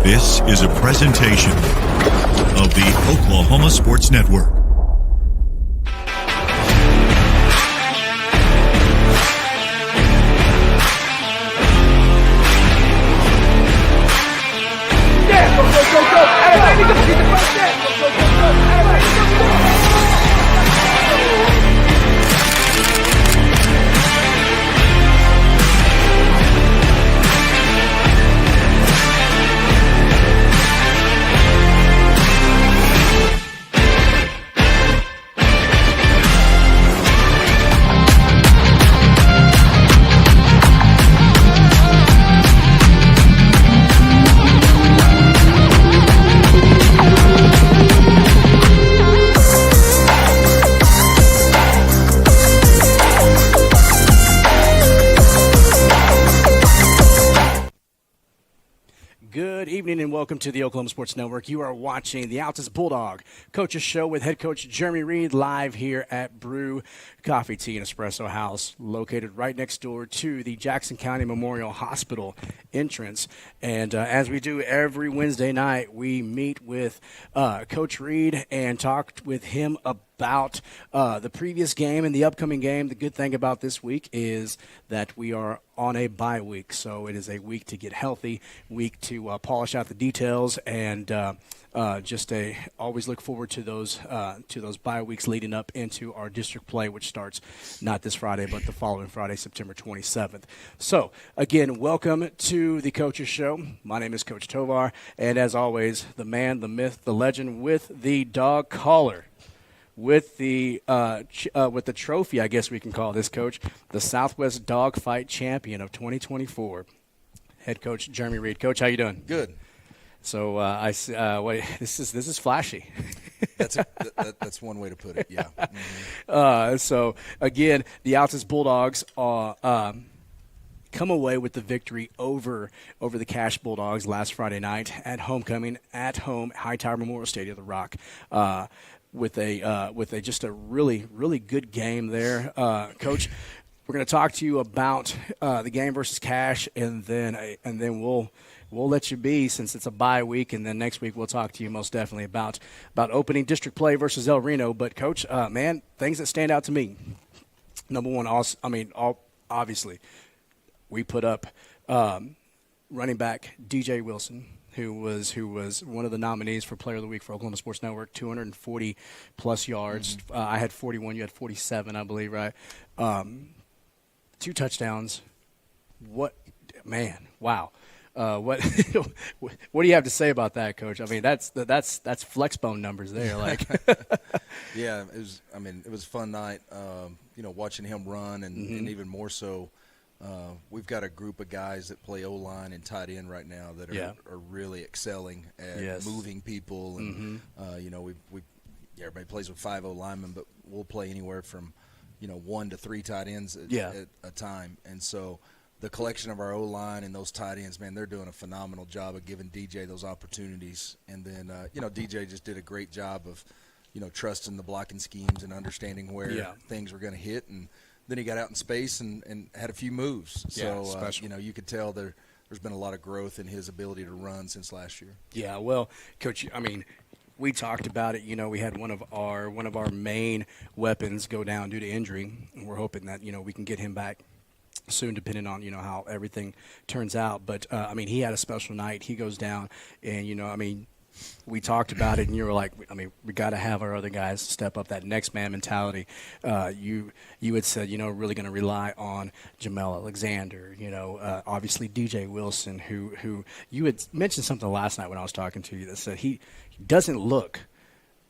This is a presentation of the Oklahoma Sports Network. Yeah, go, go, go, go. Everybody, go, get the first step. Go, go, go, go. Everybody, go, go. Good evening and welcome to the Oklahoma Sports Network. You are watching the Altus Bulldog Coaches Show with head coach Jeremy Reed live here at Brew Coffee, Tea, and Espresso House, located right next door to the Jackson County Memorial Hospital entrance. And as we do every Wednesday night, we meet with Coach Reed and talk with him about the previous game and the upcoming game. The good thing about this week is that we are on a bye week, so it is a week to get healthy, week to polish out the details, and always look forward to those bye weeks leading up into our district play, which starts not this Friday but the following Friday, September 27th. So again, welcome to the Coaches Show. My name is Coach Tovar, and as always, the man, the myth, the legend with the dog collar. With the trophy, I guess we can call this, Coach, the Southwest Dogfight Champion of 2024, head coach Jeremy Reed. Coach, how you doing? Good. So this is flashy. That's one way to put it. Yeah. Mm-hmm. So again, the Altus Bulldogs come away with the victory over the Cash Bulldogs last Friday night at homecoming at home, Hightower Memorial Stadium, The Rock. With a just a really good game there, Coach. We're going to talk to you about the game versus Cash, and then we'll let you be since it's a bye week, and then next week we'll talk to you most definitely about opening district play versus El Reno. But Coach, man, things that stand out to me. Number one, obviously, we put up running back DJ Wilson, who was one of the nominees for Player of the Week for Oklahoma Sports Network, 240-plus yards. Mm-hmm. I had 41. You had 47, I believe, right? 2 touchdowns. What – man, wow. What what do you have to say about that, Coach? I mean, that's flexbone numbers there. Like, Yeah, it was a fun night, watching him run and even more so. We've got a group of guys that play O-line and tight end right now that are really excelling at moving people. And, everybody plays with 5 O-linemen, but we'll play anywhere from, 1 to 3 tight ends at a time. And so the collection of our O-line and those tight ends, man, they're doing a phenomenal job of giving DJ those opportunities. And then, DJ just did a great job of, trusting the blocking schemes and understanding where things were going to hit. And then he got out in space and had a few moves. So, you could tell there's been a lot of growth in his ability to run since last year. Yeah, well, Coach, I mean, we talked about it. We had one of our main weapons go down due to injury. And we're hoping that, we can get him back soon, depending on, how everything turns out. But, he had a special night. He goes down, and, we talked about it, and you were like, we got to have our other guys step up, that next man mentality. You had said, really going to rely on Jamel Alexander, obviously DJ Wilson, who you had mentioned something last night when I was talking to you that said he doesn't look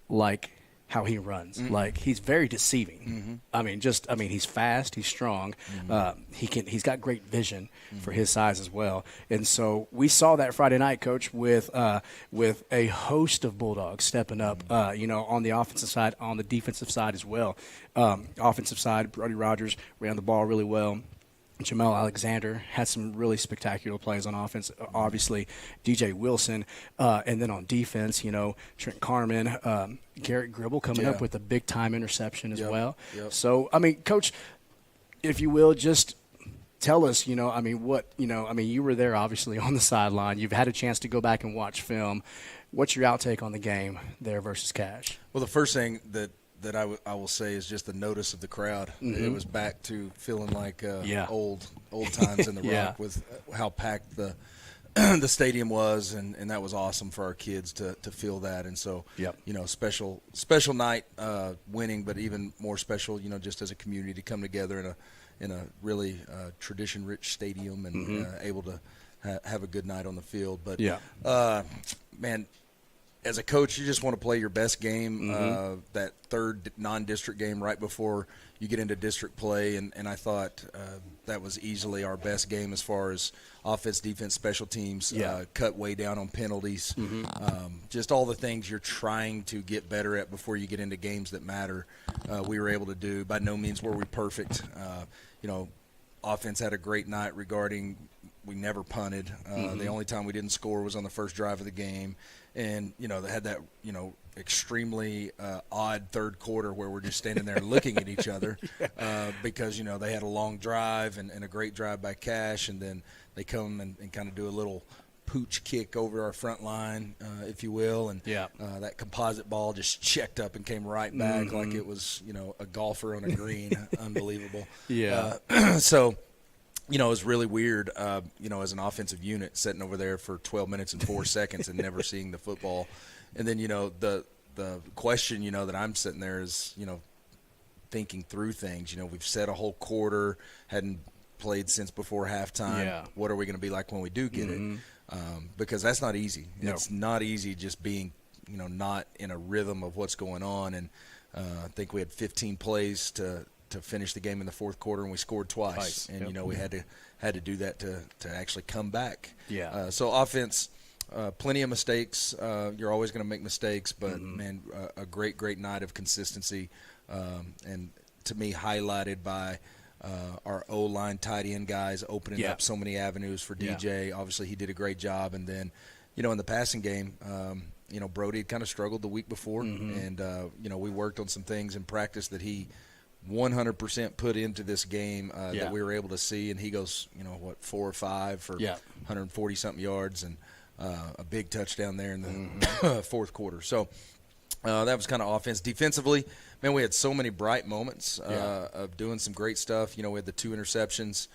like how he runs. Mm-hmm. Like, he's very deceiving. Mm-hmm. He's fast, he's strong. Mm-hmm. He's got great vision for his size as well. And so we saw that Friday night, Coach, with a host of Bulldogs stepping up, on the offensive side, on the defensive side as well. Offensive side, Brody Rogers ran the ball really well. Jamel Alexander had some really spectacular plays on offense. Obviously, DJ Wilson. And then on defense, Trent Carmen, Garrett Gribble coming up with a big-time interception as well. Yep. So, Coach, if you will, just tell us, you were there obviously on the sideline. You've had a chance to go back and watch film. What's your outtake on the game there versus Cash? Well, the first thing that I will say is just the notice of the crowd. Mm-hmm. It was back to feeling like old times in the Yeah. Rock with how packed the stadium was, and that was awesome for our kids to feel that. And so, Yep. special night winning, but even more special, just as a community to come together in a really tradition-rich stadium and able to have a good night on the field. But man, as a coach, you just want to play your best game, that third non-district game right before you get into district play, and I thought that was easily our best game as far as offense, defense, special teams, cut way down on penalties, just all the things you're trying to get better at before you get into games that matter. We were able to do. By no means were we perfect. Offense had a great night regarding we never punted. The only time we didn't score was on the first drive of the game. And, they had that, extremely odd third quarter where we're just standing there looking at each other because, they had a long drive and a great drive by Cash. And then they come and kind of do a little pooch kick over our front line, if you will. And that composite ball just checked up and came right back like it was, a golfer on a green. Unbelievable. So – it was really weird, as an offensive unit sitting over there for 12 minutes and 4 seconds and never seeing the football. And then, the question, that I'm sitting there is, thinking through things. We've set a whole quarter, hadn't played since before halftime. Yeah. What are we going to be like when we do get it? Because that's not easy. No. It's not easy just being, not in a rhythm of what's going on. And I think we had 15 plays to finish the game in the fourth quarter, and we scored twice. And we had to do that to actually come back. So offense, plenty of mistakes. You're always going to make mistakes, but man, a great night of consistency, and to me highlighted by our O-line tight end guys opening up so many avenues for DJ. Obviously, he did a great job, and then in the passing game. Brody had kind of struggled the week before, and we worked on some things in practice that he 100% put into this game that we were able to see, and he goes, 4 or 5 for 140-something yards and a big touchdown there in the fourth quarter. So that was kind of offense. Defensively, man, we had so many bright moments of doing some great stuff. We had the 2 interceptions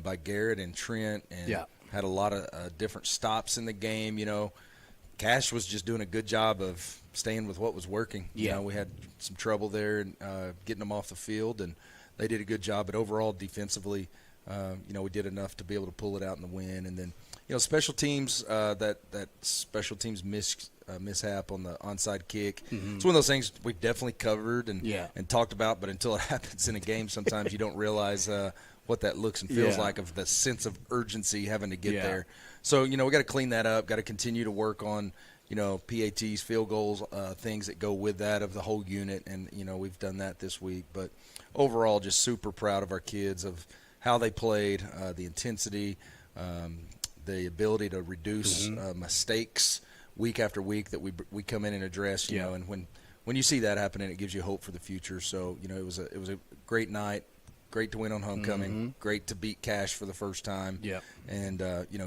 by Garrett and Trent, and had a lot of different stops in the game. Cash was just doing a good job of staying with what was working. We had some trouble there and getting them off the field, and they did a good job. But overall, defensively, we did enough to be able to pull it out in the win. And then, special teams, that special teams mishap on the onside kick. It's one of those things we've definitely covered and talked about, but until it happens in a game, sometimes you don't realize what that looks and feels like, of the sense of urgency having to get there. So, we got to clean that up, got to continue to work on, PATs, field goals, things that go with that of the whole unit. And, we've done that this week. But overall, just super proud of our kids, of how they played, the intensity, the ability to reduce mistakes week after week that we come in and address, and when you see that happening, it gives you hope for the future. So, it was a great night. Great to win on homecoming. Great to beat Cash for the first time. And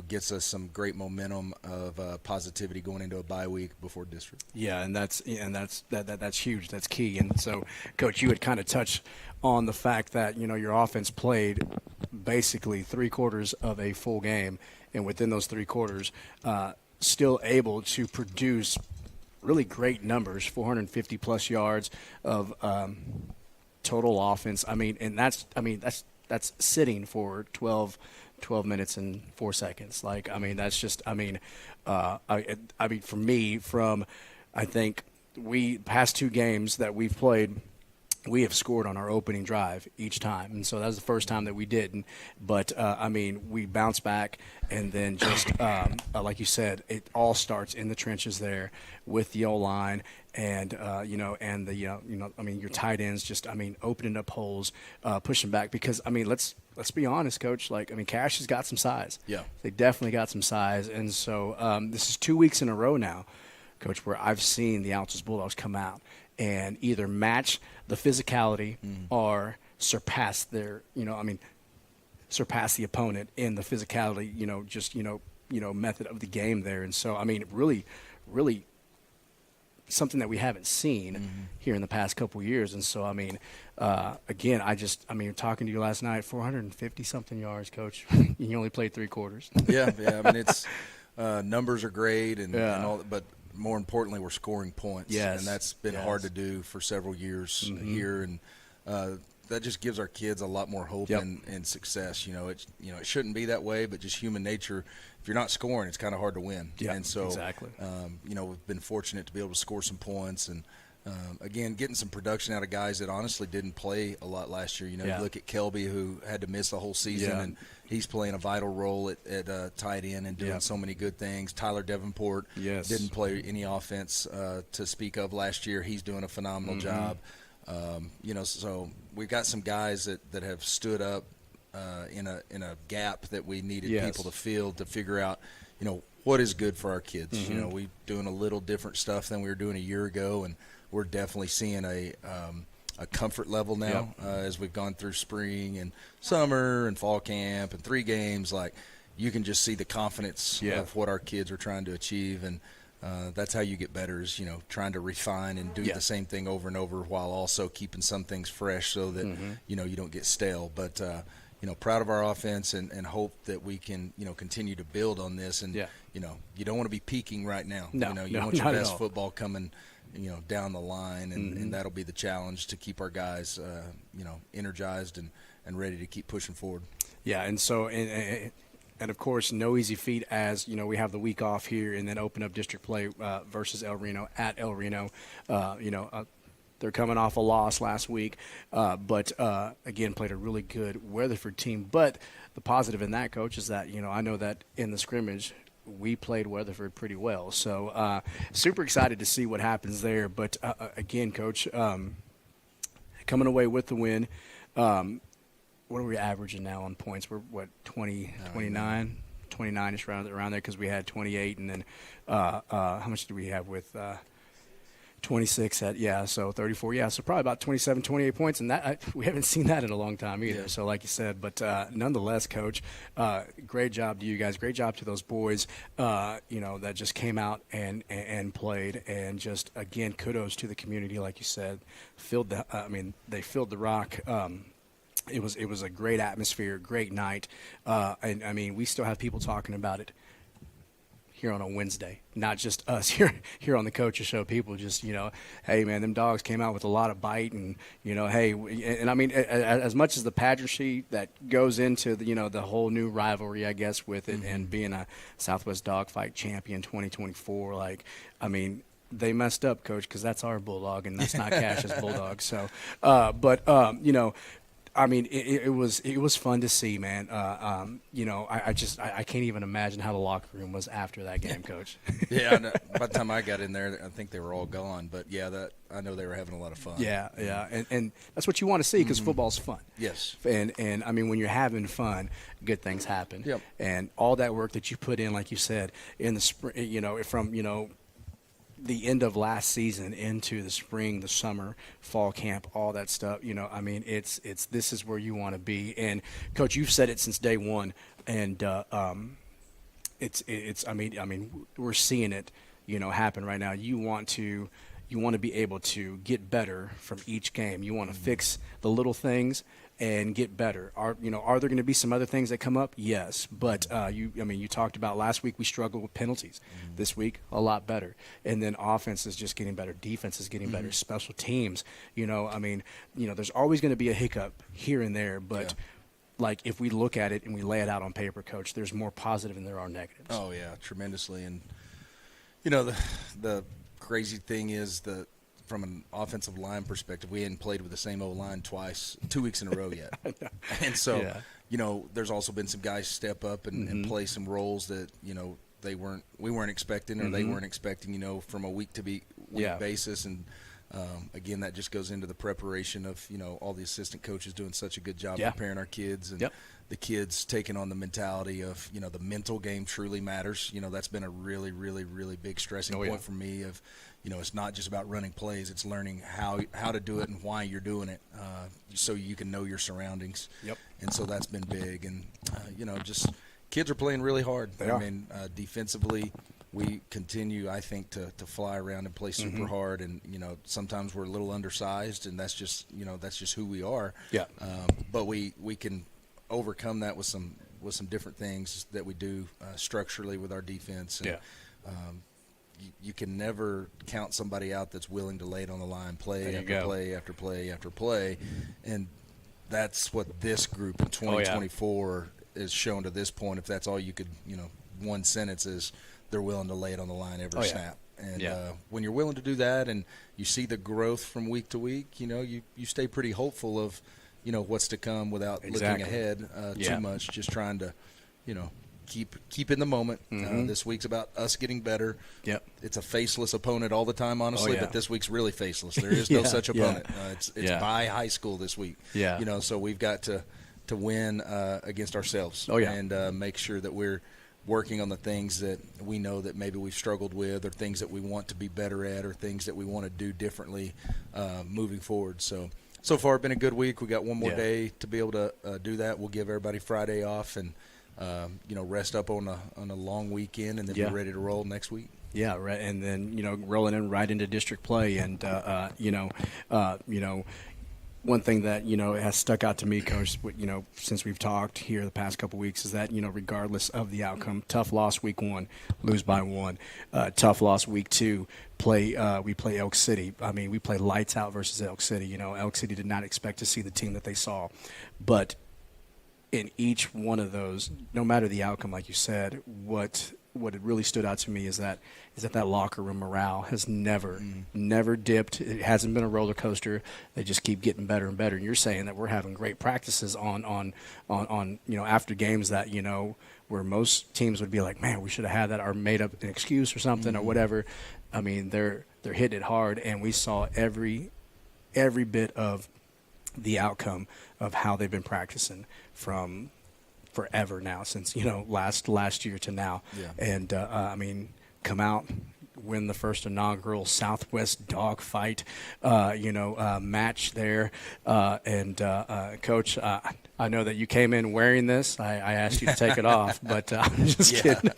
gets us some great momentum of positivity going into a bye week before district. And that's huge. That's key. And so, Coach, you had kind of touched on the fact that your offense played basically 3 quarters of a full game, and within those 3 quarters, still able to produce really great numbers, 450 plus yards of total offense. That's sitting for 12 minutes and 4 seconds. That's just, for me, I think past 2 games that we've played, we have scored on our opening drive each time. And so that was the first time that we didn't. But, we bounced back, and then just, like you said, it all starts in the trenches there with the O-line and, your tight ends just, opening up holes, pushing back. Because, let's be honest, Coach. Cash has got some size. They definitely got some size. And so this is 2 weeks in a row now, Coach, where I've seen the Altus Bulldogs come out and either match the physicality or surpass their, surpass the opponent in the physicality, just method of the game there. And so, I mean, really something that we haven't seen here in the past couple of years. And so, I mean, again, talking to you last night, 450 something yards, Coach. You only played 3 quarters. Yeah. I mean, it's numbers are great and all, but more importantly, we're scoring points. Yes. And that's been hard to do for several years here. And that just gives our kids a lot more hope and success. It shouldn't be that way, but just human nature. If you're not scoring, it's kind of hard to win. Yeah, and so, exactly. We've been fortunate to be able to score some points and, again, getting some production out of guys that honestly didn't play a lot last year. You look at Kelby, who had to miss the whole season, and he's playing a vital role at tight end and doing so many good things. Tyler Davenport didn't play any offense to speak of last year. He's doing a phenomenal job. So we've got some guys that have stood up in a gap that we needed people to fill to figure out, what is good for our kids. We're doing a little different stuff than we were doing a year ago, and we're definitely seeing a comfort level now as we've gone through spring and summer and fall camp and 3 games. Like, you can just see the confidence of what our kids are trying to achieve, and that's how you get better is, trying to refine and do the same thing over and over while also keeping some things fresh so that, you don't get stale. But, proud of our offense and hope that we can, continue to build on this. And, you don't want to be peaking right now. You want your best football coming, down the line, and that'll be the challenge to keep our guys, energized and ready to keep pushing forward. Yeah, and so and of course, no easy feat as, we have the week off here and then open up district play versus El Reno at El Reno. They're coming off a loss last week, but again, played a really good Weatherford team. But the positive in that, Coach, is that, I know that in the scrimmage, we played Weatherford pretty well. So super excited to see what happens there. But again, Coach, coming away with the win, what are we averaging now on points? We're, 29? 29-ish around there because we had 28. And then how much do we have with 26 so 34. Yeah, so probably about 27, 28 points. And that we haven't seen that in a long time either. Yeah. So like you said, but nonetheless, Coach, great job to you guys. Great job to those boys, that just came out and played. And just, again, kudos to the community, like you said. They filled the Rock. It was a great atmosphere, great night. And, we still have people talking about it here on a Wednesday, not just us here on the Coaches Show. People just, hey, man, them dogs came out with a lot of bite, and, hey, and as much as the pageantry that goes into the whole new rivalry, I guess, with it, and being a Southwest Dogfight champion 2024, they messed up, Coach, because that's our Bulldog, and that's not Cash's Bulldog. So, it was fun to see, man. I can't even imagine how the locker room was after that game, Coach. Yeah, by the time I got in there, I think they were all gone. But I know they were having a lot of fun. Yeah, and that's what you want to see because football's fun. Yes. And when you're having fun, good things happen. Yep. And all that work that you put in, like you said, in the spring, from the end of last season into the spring, the summer, fall camp, all that stuff, it's this is where you want to be. And Coach, you've said it since day one, and we're seeing it, happen right now. You want to be able to get better from each game. You want to fix the little things and get better. Are there going to be some other things that come up? Yes, but you talked about last week we struggled with penalties. This week a lot better, and then offense is just getting better, defense is getting better, special teams. There's always going to be a hiccup here and there, but like if we look at it and we lay it out on paper, Coach, there's more positive than there are negatives. Oh yeah, tremendously. And the crazy thing is that, from an offensive line perspective, we hadn't played with the same O-line 2 weeks in a row yet. And so, there's also been some guys step up and play some roles that, we weren't expecting, or they weren't expecting, from a week-to-week basis. And Again, that just goes into the preparation of, all the assistant coaches doing such a good job Yeah. preparing our kids, and Yep. the kids taking on the mentality of, the mental game truly matters. That's been a really, really, really big stressing Oh, yeah. point for me of, it's not just about running plays. It's learning how to do it and why you're doing it, so you can know your surroundings. Yep. And so that's been big. And, just kids are playing really hard. They are. I mean, defensively, we continue, I think, to fly around and play super hard. And, sometimes we're a little undersized, and that's just who we are. Yeah. But we can overcome that with some different things that we do structurally with our defense. And, Yeah. you can never count somebody out that's willing to lay it on the line, play There you after go. play after play after play. And that's what this group in 2024 is shown to this point. If that's all you could, one sentence is, they're willing to lay it on the line every snap. And when you're willing to do that and you see the growth from week to week, you stay pretty hopeful of, what's to come without looking ahead too much, just trying to, keep in the moment. This week's about us getting better. Yep. It's a faceless opponent all the time, honestly, yeah. but this week's really faceless. There is no such opponent. It's Yeah. by high school this week. Yeah. So we've got to win against ourselves. Oh, yeah. And make sure that we're working on the things that we know that maybe we've struggled with, or things that we want to be better at, or things that we want to do differently moving forward. So far, it's been a good week. We got one more day to be able to do that. We'll give everybody Friday off and rest up on a long weekend, and then be ready to roll next week. Yeah, right, and then rolling in right into district play, and one thing that has stuck out to me, Coach, since we've talked here the past couple weeks, is that regardless of the outcome, tough loss week 1, lose by 1, tough loss week 2, we play Elk City. I mean, we play lights out versus Elk City. Elk City did not expect to see the team that they saw, but in each one of those, no matter the outcome, like you said, what it really stood out to me is that locker room morale has never dipped. It hasn't been a roller coaster. They just keep getting better and better. And you're saying that we're having great practices on after games that where most teams would be like, man, we should have had that, or made up an excuse or something or whatever. I mean, they're hitting it hard, and we saw every bit of the outcome of how they've been practicing from forever now, since last year to now. And I mean, come out, win the first inaugural Southwest Dog Fight match there, and Coach, I know that you came in wearing this. I asked you to take it off, but I'm just kidding.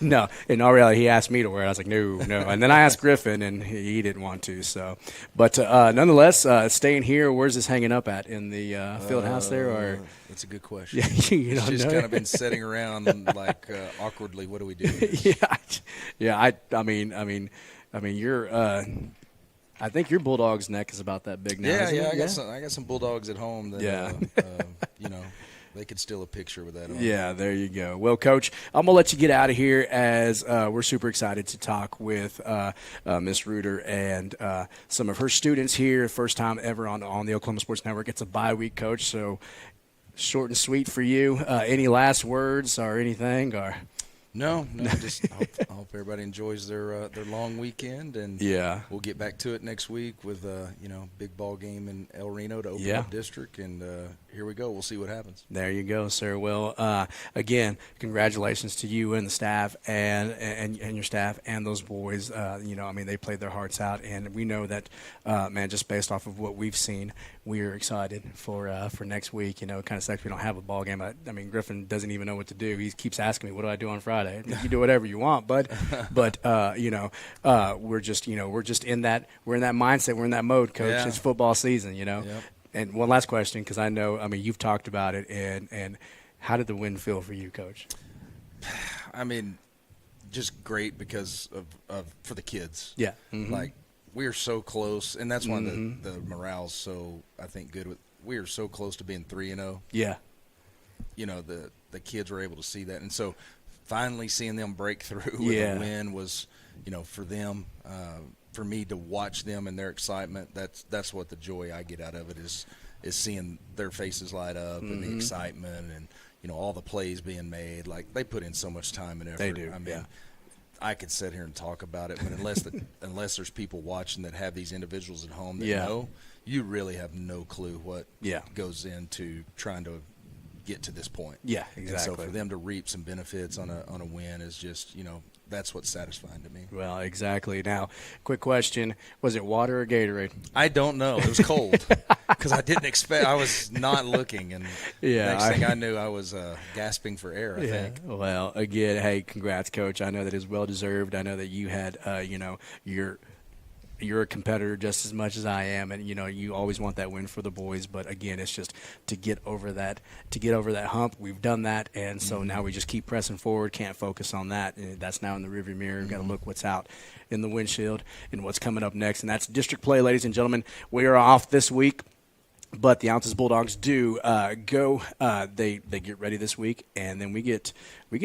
No, in all reality, he asked me to wear it. I was like, no. And then I asked Griffin, and he didn't want to. So, but nonetheless, staying here, where's this hanging up at, in the field house there, or? That's a good question. You don't She's know? kind of been sitting around like awkwardly. What do we do? I mean, you're. I think your bulldog's neck is about that big now. isn't it? I got some bulldogs at home that they could steal a picture with that on. Yeah, there you go. Well, Coach, I'm going to let you get out of here, as we're super excited to talk with Miss Reuter and some of her students here. First time ever on the Oklahoma Sports Network. It's a bye week, Coach, so short and sweet for you. Any last words or anything? Or No, just I hope everybody enjoys their long weekend, and we'll get back to it next week with big ball game in El Reno to open up district, and here we go. We'll see what happens. There you go, sir. Well, again, congratulations to you and the staff and your staff and those boys. They played their hearts out, and we know that, man, just based off of what we've seen, we are excited for next week. It kind of sucks we don't have a ball game. I mean, Griffin doesn't even know what to do. He keeps asking me, "What do I do on Friday?" You do whatever you want, but we're just in that mindset. We're in that mode, Coach. Yeah. It's football season, Yep. And one last question, because I know, you've talked about it, and how did the win feel for you, Coach? I mean, just great because of for the kids. Yeah. Mm-hmm. Like, we are so close, and that's why the morale's so, I think, good. We are so close to being 3-0. Yeah. The kids were able to see that, and so finally seeing them break through with a win was, for them, for me to watch them and their excitement. That's what the joy I get out of it is seeing their faces light up and the excitement and all the plays being made. Like, they put in so much time and effort. They do. I mean, I could sit here and talk about it, but unless there's people watching that have these individuals at home that Yeah. know, you really have no clue what Yeah. goes into trying to get to this point. Yeah, And exactly. so for them to reap some benefits on a win is just, that's what's satisfying to me. Well, exactly. Now, quick question. Was it water or Gatorade? I don't know. It was cold because I didn't expect. I was not looking, and next thing I knew, I was gasping for air. I think. Well, again, hey, congrats, Coach. I know that is well deserved. I know that you had, you're a competitor just as much as I am, and you always want that win for the boys. But again, it's just to get over that hump. We've done that, and so now we just keep pressing forward. Can't focus on that. And that's now in the rearview mirror. We've got to look what's out in the windshield and what's coming up next, and that's district play, ladies and gentlemen. We are off this week. But the Altus Bulldogs do go. They get ready this week, and then we get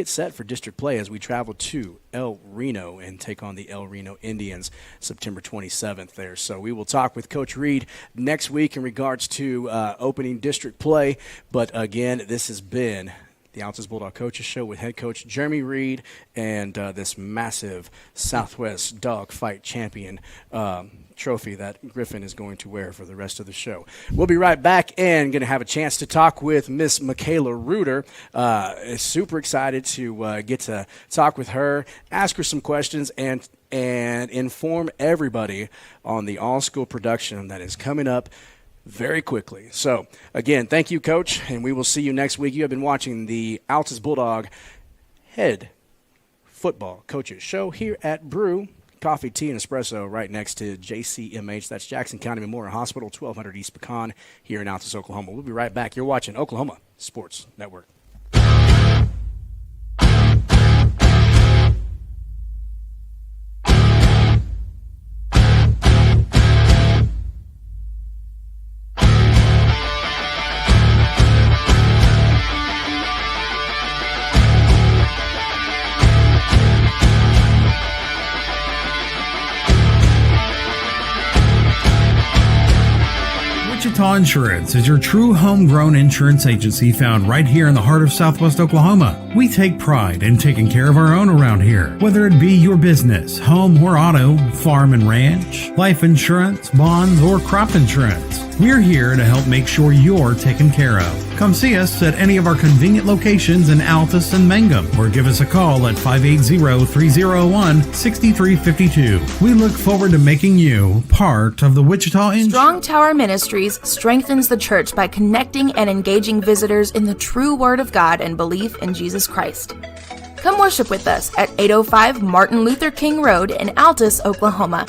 set for district play as we travel to El Reno and take on the El Reno Indians September 27th there. So we will talk with Coach Reed next week in regards to opening district play. But again, this has been the Altus Bulldog Coaches Show with head coach Jeremy Reed and this massive Southwest Dog Fight Champion trophy that Griffin is going to wear for the rest of the show. We'll be right back and going to have a chance to talk with Miss Michaela Reuter. Super excited to get to talk with her, ask her some questions, and inform everybody on the all-school production that is coming up very quickly. So, again, thank you, Coach, and we will see you next week. You have been watching the Altus Bulldog Head Football Coaches Show here at Brew Coffee, Tea, and Espresso right next to JCMH. That's Jackson County Memorial Hospital, 1200 East Pecan here in Altus, Oklahoma. We'll be right back. You're watching Oklahoma Sports Network. Wichita Insurance is your true homegrown insurance agency found right here in the heart of Southwest Oklahoma. We take pride in taking care of our own around here, whether it be your business, home or auto, farm and ranch, life insurance, bonds, or crop insurance. We're here to help make sure you're taken care of. Come see us at any of our convenient locations in Altus and Mangum, or give us a call at 580-301-6352. We look forward to making you part of the Wichita Insurance. Strong Tower Ministries strengthens the church by connecting and engaging visitors in the true Word of God and belief in Jesus Christ. Come worship with us at 805 Martin Luther King Road in Altus, Oklahoma.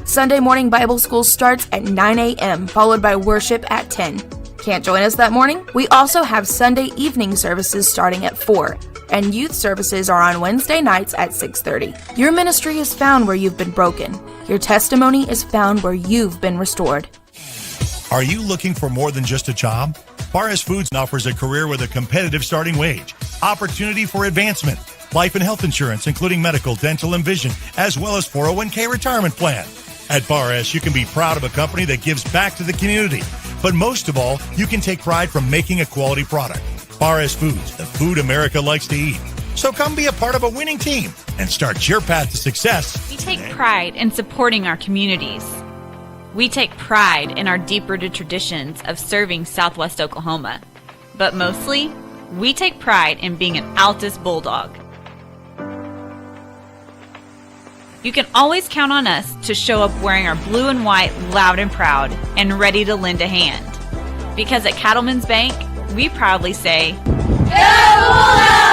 Sunday morning Bible school starts at 9 a.m., followed by worship at 10. Can't join us that morning? We also have Sunday evening services starting at 4, and youth services are on Wednesday nights at 6:30. Your ministry is found where you've been broken. Your testimony is found where you've been restored. Are you looking for more than just a job? Barres Foods offers a career with a competitive starting wage, opportunity for advancement, life and health insurance, including medical, dental, and vision, as well as 401k retirement plan. At Barres, you can be proud of a company that gives back to the community. But most of all, you can take pride from making a quality product. Barres Foods, the food America likes to eat. So come be a part of a winning team and start your path to success. We take pride in supporting our communities. We take pride in our deep-rooted traditions of serving Southwest Oklahoma. But mostly, we take pride in being an Altus Bulldog. You can always count on us to show up wearing our blue and white loud and proud and ready to lend a hand. Because at Cattleman's Bank, we proudly say, Go Bulldogs!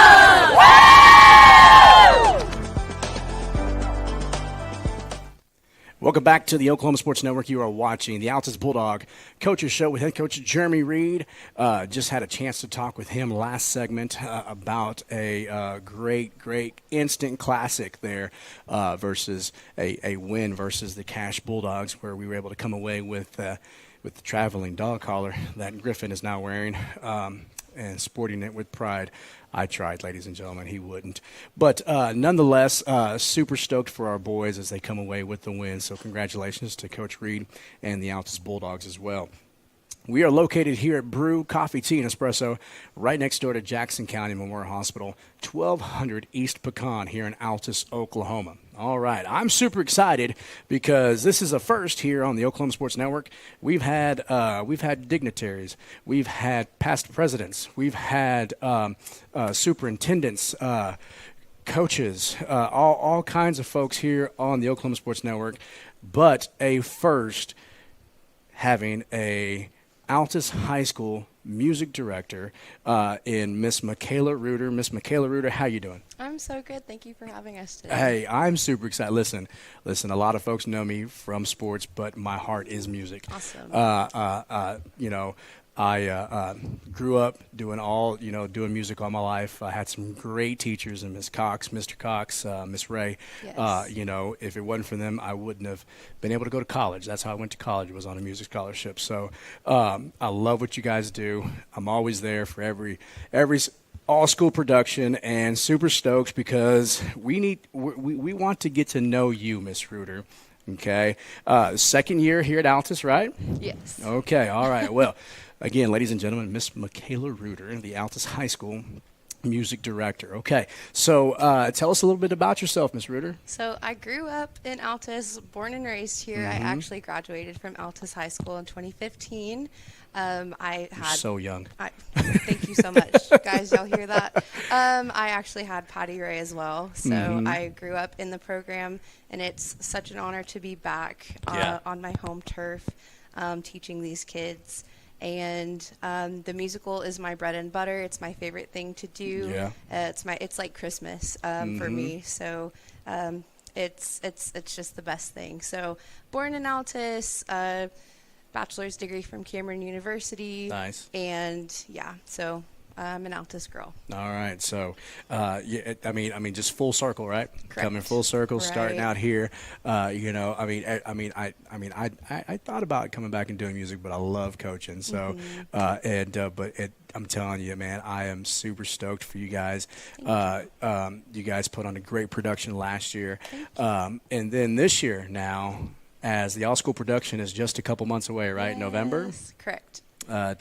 Welcome back to the Oklahoma Sports Network. You are watching the Altus Bulldog Coaches Show with head coach Jeremy Reed. Just had a chance to talk with him last segment about a great instant classic there versus a win versus the Cash Bulldogs, where we were able to come away with the traveling dog collar that Griffin is now wearing and sporting it with pride. I tried, ladies and gentlemen. He wouldn't. But nonetheless, super stoked for our boys as they come away with the win. So congratulations to Coach Reed and the Altus Bulldogs as well. We are located here at Brew Coffee, Tea, and Espresso, right next door to Jackson County Memorial Hospital, 1200 East Pecan here in Altus, Oklahoma. All right, I'm super excited because this is a first here on the Oklahoma Sports Network. We've had dignitaries, we've had past presidents, we've had superintendents, coaches, all kinds of folks here on the Oklahoma Sports Network, but a first having a Altus High School music director in Miss Michaela Reuter. Miss Michaela Reuter, how you doing? I'm so good. Thank you for having us today. Hey, I'm super excited. Listen, a lot of folks know me from sports, but my heart is music. Awesome. I grew up doing music all my life. I had some great teachers, and Miss Cox, Mr. Cox, Miss Ray. Yes. If it wasn't for them, I wouldn't have been able to go to college. That's how I went to college, was on a music scholarship. So I love what you guys do. I'm always there for every all-school production, and super stoked because we want to get to know you, Miss Reuter. Okay. Second year here at Altus, right? Yes. Okay. All right. Well, again, ladies and gentlemen, Miss Michaela Reuter, the Altus High School music director. Okay. So tell us a little bit about yourself, Miss Reuter. So I grew up in Altus, born and raised here. I actually graduated from Altus High School in 2015. You're so young. Thank you so much, guys. Y'all hear that? I actually had Patty Ray as well. So I grew up in the program, and it's such an honor to be back on my home turf, teaching these kids. And the musical is my bread and butter. It's my favorite thing to do. Yeah. It's like Christmas for me. So it's just the best thing. So born in Altus, bachelor's degree from Cameron University. Nice. And so I'm an Altus girl. All right. So, just full circle, right? Correct. Coming full circle, Right. starting out here. I thought about coming back and doing music, but I love coaching. So, I'm telling you, man, I am super stoked for you guys. You guys put on a great production last year, and then this year now, as the all-school production is just a couple months away, right? Yes, November. Correct. What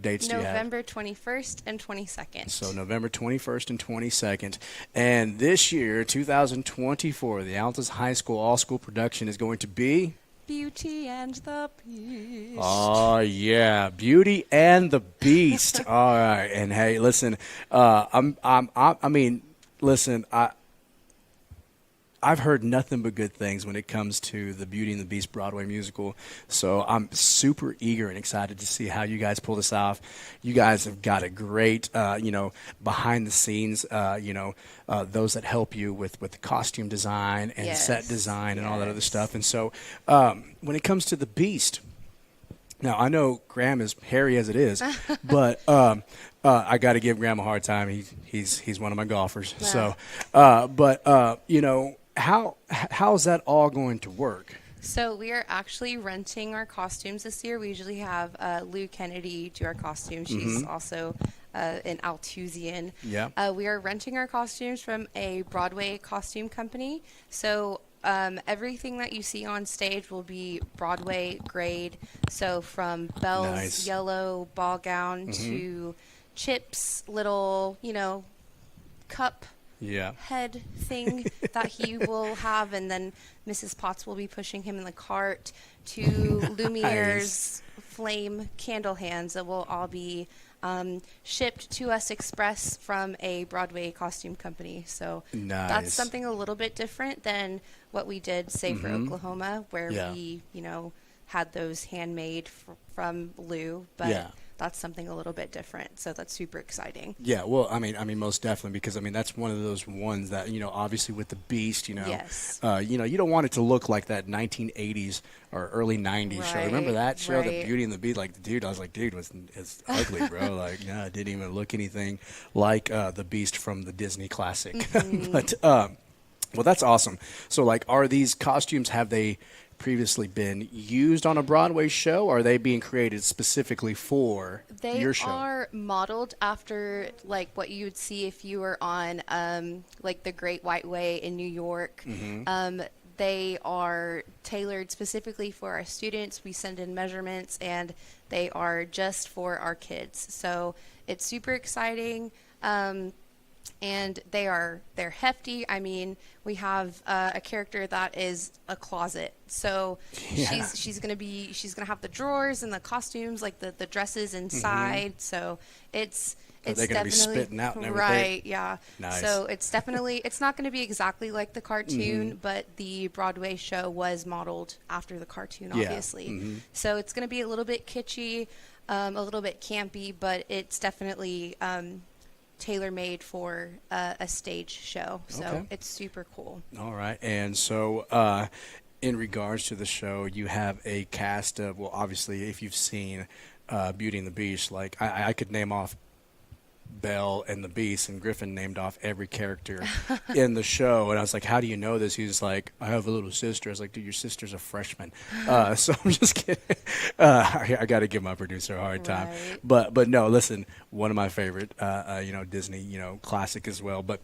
dates do you have? November 21st and 22nd. So November 21st and 22nd. And this year, 2024, the Altus High School all-school production is going to be Beauty and the Beast. Oh, yeah. Beauty and the Beast. All right. And hey, listen, I've heard nothing but good things when it comes to the Beauty and the Beast Broadway musical. So I'm super eager and excited to see how you guys pull this off. You guys have got a great, behind the scenes, those that help you with the costume design and set design and all that other stuff. And so when it comes to the Beast, now I know Graham is hairy as it is, but I got to give Graham a hard time. He's one of my golfers. Wow. So, how's that all going to work? So we are actually renting our costumes this year. We usually have Lou Kennedy do our costumes. She's also an Altusian. Yeah. We are renting our costumes from a Broadway costume company. So everything that you see on stage will be Broadway grade. So from Belle's yellow ball gown to Chip's little, cup head thing that he will have, and then Mrs. Potts will be pushing him in the cart, to Lumiere's flame candle hands that will all be shipped to us express from a Broadway costume company. So that's something a little bit different than what we did, say, for Oklahoma, where we, had those handmade from Lou, but that's something a little bit different. So that's super exciting. Yeah, well, I mean, most definitely, because that's one of those ones that obviously with the Beast, Yes. You don't want it to look like that 1980s or early 90s show. Remember that show, The Beauty and the Beast? Like, I was like, dude, it's ugly, bro. Like, no, it didn't even look anything like the Beast from the Disney classic. But well, that's awesome. So, like, are these costumes, have they previously been used on a Broadway show, or are they being created specifically for your show? They are modeled after like what you would see if you were on like the Great White Way in New York. they are tailored specifically for our students. We send in measurements, and they are just for our kids. So it's super exciting. And they're hefty. I mean, we have a character that is a closet. So she's gonna have the drawers and the costumes, like the dresses inside. So it's they're gonna be spitting out and everything. Right, yeah. Nice. So it's not gonna be exactly like the cartoon, but the Broadway show was modeled after the cartoon, obviously. So it's gonna be a little bit kitschy, a little bit campy, but it's definitely tailor-made for a stage show. So it's super cool. All right. And so in regards to the show, you have a cast of, well, obviously, if you've seen Beauty and the Beast, like I could name off Belle and the Beast, and Griffin named off every character in the show. And I was like, how do you know this? He was like, I have a little sister. I was like, dude, your sister's a freshman. So I'm just kidding. I got to give my producer a hard time. Right. But no, listen, one of my favorite, Disney, classic as well. But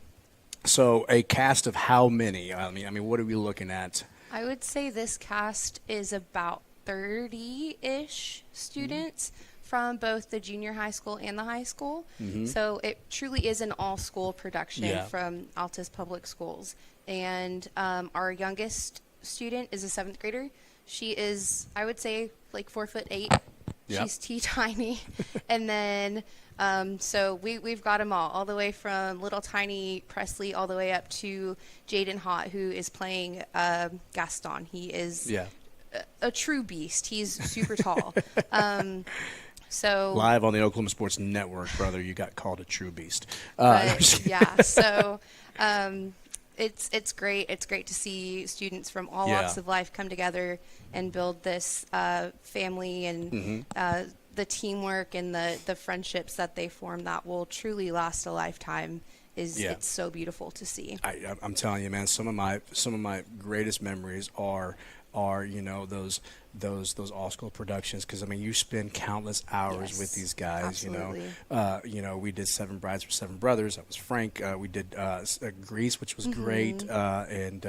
so a cast of how many? I mean, what are we looking at? I would say this cast is about 30-ish students from both the junior high school and the high school. So it truly is an all-school production from Altus Public Schools. And our youngest student is a 7th grader. She is, I would say, like 4'8". She's teeny-tiny. And then, so we've got them all the way from little tiny Presley all the way up to Jaden Hott, who is playing Gaston. He is a true beast. He's super tall. So live on the Oklahoma Sports Network, brother, you got called a true beast. So it's great. It's great to see students from all walks of life come together and build this family and the teamwork and the friendships that they form that will truly last a lifetime. It's so beautiful to see. I'm telling you, man, some of my greatest memories are those all-school productions, because I mean, you spend countless hours with these guys. Absolutely. We did Seven Brides for Seven Brothers. That was Frank. We did Grease, which was great, and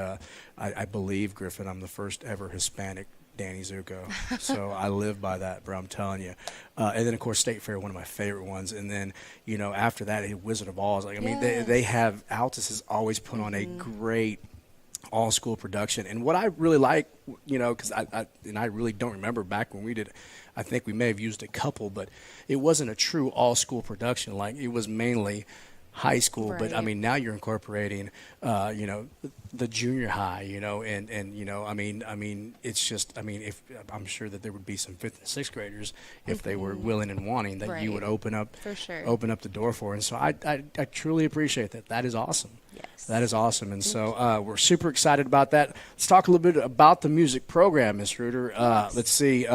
I believe, Griffin, I'm the first ever Hispanic Danny Zuko. So I live by that, bro. I'm telling you. And then, of course, State Fair, one of my favorite ones. And then, after that, Wizard of Oz. Like, I mean, they have, Altus has always put on a great all-school production. And what I really like, because I really don't remember back when we did, I think we may have used a couple, but it wasn't a true all-school production. Like, it was mainly high school, right. But I mean, now you're incorporating, the junior high, and I mean, it's just, I mean, if I'm sure that there would be some 5th and 6th graders if they were willing and wanting that you would open up the door for. And so I truly appreciate that. That is awesome. Yes. That is awesome. And so we're super excited about that. Let's talk a little bit about the music program, Ms. Reuter. Let's see.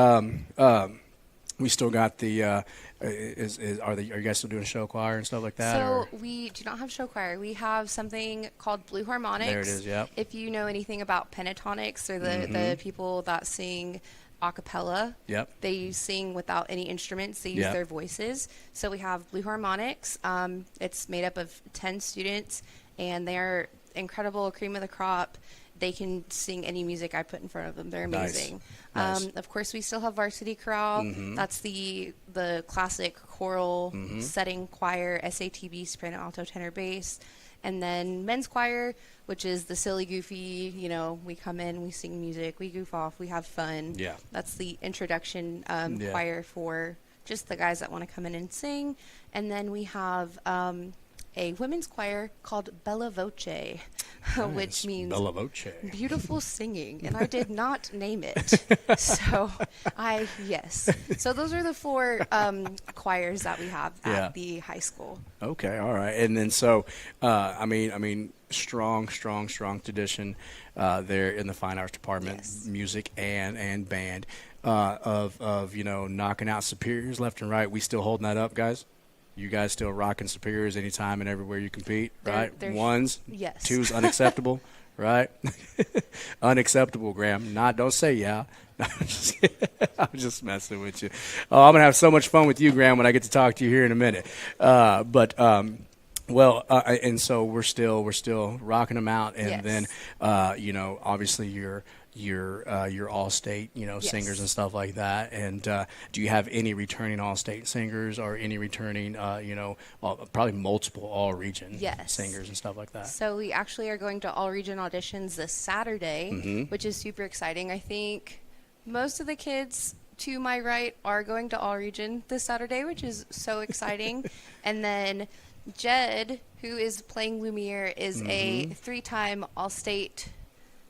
We still got the. Are you guys still doing show choir and stuff like that? So we do not have show choir. We have something called Blue Harmonics. There it is. Yep. If you know anything about pentatonics, or the people that sing a cappella, they sing without any instruments. They use their voices. So we have Blue Harmonics. It's made up of 10 students, and they're incredible, cream of the crop. They can sing any music I put in front of them. They're amazing. Nice. Of course, we still have Varsity Chorale. That's the classic choral setting choir, SATB, soprano, alto, tenor, bass. And then men's choir, which is the silly, goofy, we come in, we sing music, we goof off, we have fun. Yeah. That's the introduction choir for just the guys that want to come in and sing. And then we have a women's choir called Bella Voce, which means Bella Voce. Beautiful singing, and I did not name it. So So those are the 4 choirs that we have at the high school. Okay, all right. And then so, I mean, strong tradition there in the fine arts department, music and band, of knocking out superiors left and right. We still holding that up, guys? You guys still rocking superiors anytime and everywhere you compete, right? They're 1s, yes. 2s unacceptable, right? Unacceptable, Graham. Don't say yeah. I'm just messing with you. Oh, I'm gonna have so much fun with you, Graham, when I get to talk to you here in a minute. But Well, and so we're still rocking them out, and Yes. then obviously your all-state Yes. singers and stuff like that. And do you have any returning all-state singers or any returning probably multiple all-region Yes. singers and stuff like that? So we actually are going to all region auditions this Saturday, which is super exciting. I think most of the kids to my right are going to all region this Saturday, which is so exciting. And then Jed, who is playing Lumiere, is a 3-time all-state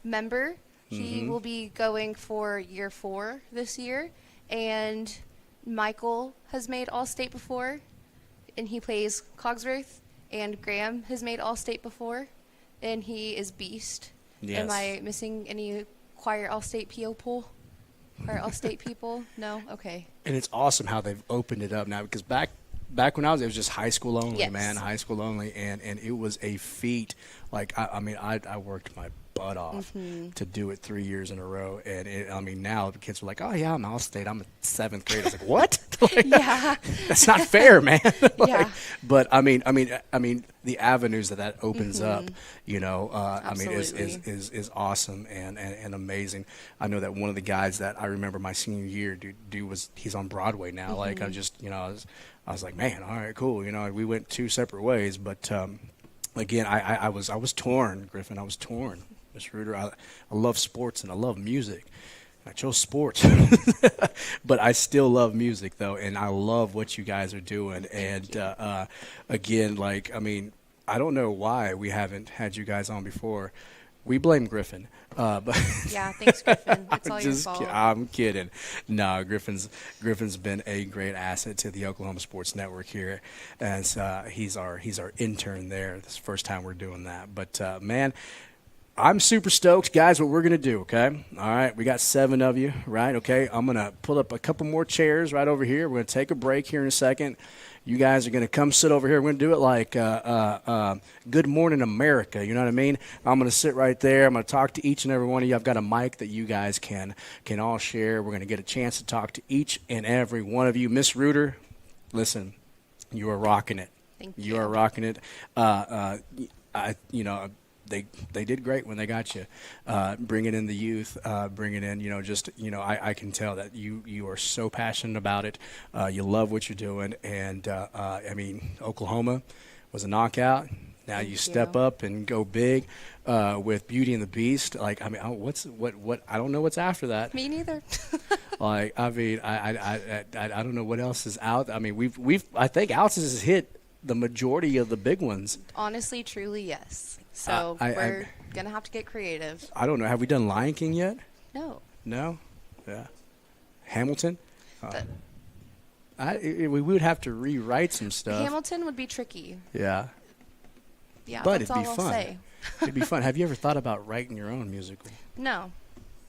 member. He will be going for year 4 this year. And Michael has made all-state before, and he plays Cogsworth. And Graham has made all-state before, and he is Beast. Yes. Am I missing any choir all-state people? Choir all-state people? No? Okay. And it's awesome how they've opened it up now, because back when it was just high school only, Yes. man, high school only, and it was a feat. Like I worked my butt off to do it 3 years in a row, and now the kids are like, oh yeah, I'm all-state, I'm a 7th grade. It's like, what? Like, Yeah. that's not fair, man. Yeah. But I mean, the avenues that opens up, is awesome and amazing. I know that one of the guys that I remember my senior year, he's on Broadway now. Like I was like, man, all right, cool. We went 2 separate ways, but again, I was torn, Griffin. I was torn, Miss Reuter. I love sports and I love music. I chose sports, but I still love music though, and I love what you guys are doing. And again, I don't know why we haven't had you guys on before. We blame Griffin, but Yeah, thanks, Griffin. It's all your fault. I'm kidding. No, Griffin's been a great asset to the Oklahoma Sports Network here, as he's our intern there. This is the first time we're doing that, but man, I'm super stoked, guys. What we're gonna do, okay? All right, we got 7 of you, right? Okay, I'm gonna pull up a couple more chairs right over here. We're gonna take a break here in a second. You guys are going to come sit over here. We're going to do it like Good Morning America. You know what I mean? I'm going to sit right there. I'm going to talk to each and every one of you. I've got a mic that you guys can all share. We're going to get a chance to talk to each and every one of you. Miss Reuter, listen, you are rocking it. Thank You you. are rocking it. They did great when they got you, bringing in the youth, bringing in, I can tell that you are so passionate about it. You love what you're doing. And, Oklahoma was a knockout. Now you step up and go big with Beauty and the Beast. Like, what? I don't know what's after that. Me neither. I don't know what else is out. I mean, I think Altus has hit the majority of the big ones. Honestly, truly, yes. So we're going to have to get creative. I don't know. Have we done Lion King yet? No. No? Yeah. Hamilton? We would have to rewrite some stuff. Hamilton would be tricky. Yeah. Yeah, But that's it'd be all fun. I'll say. It'd be fun. Have you ever thought about writing your own musical? No.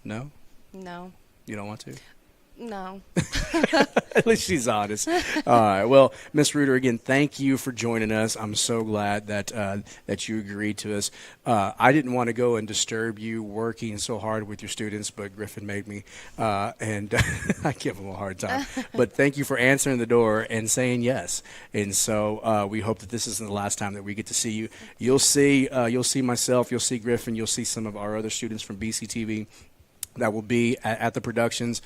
No? No. You don't want to? No. At least she's honest. All right. Well, Miss Reuter, again, thank you for joining us. I'm so glad that you agreed to us. I didn't want to go and disturb you working so hard with your students, but Griffin made me, and I give him a hard time. But thank you for answering the door and saying yes. And so we hope that this isn't the last time that we get to see you. You'll see myself. You'll see Griffin. You'll see some of our other students from BCTV that will be at the productions,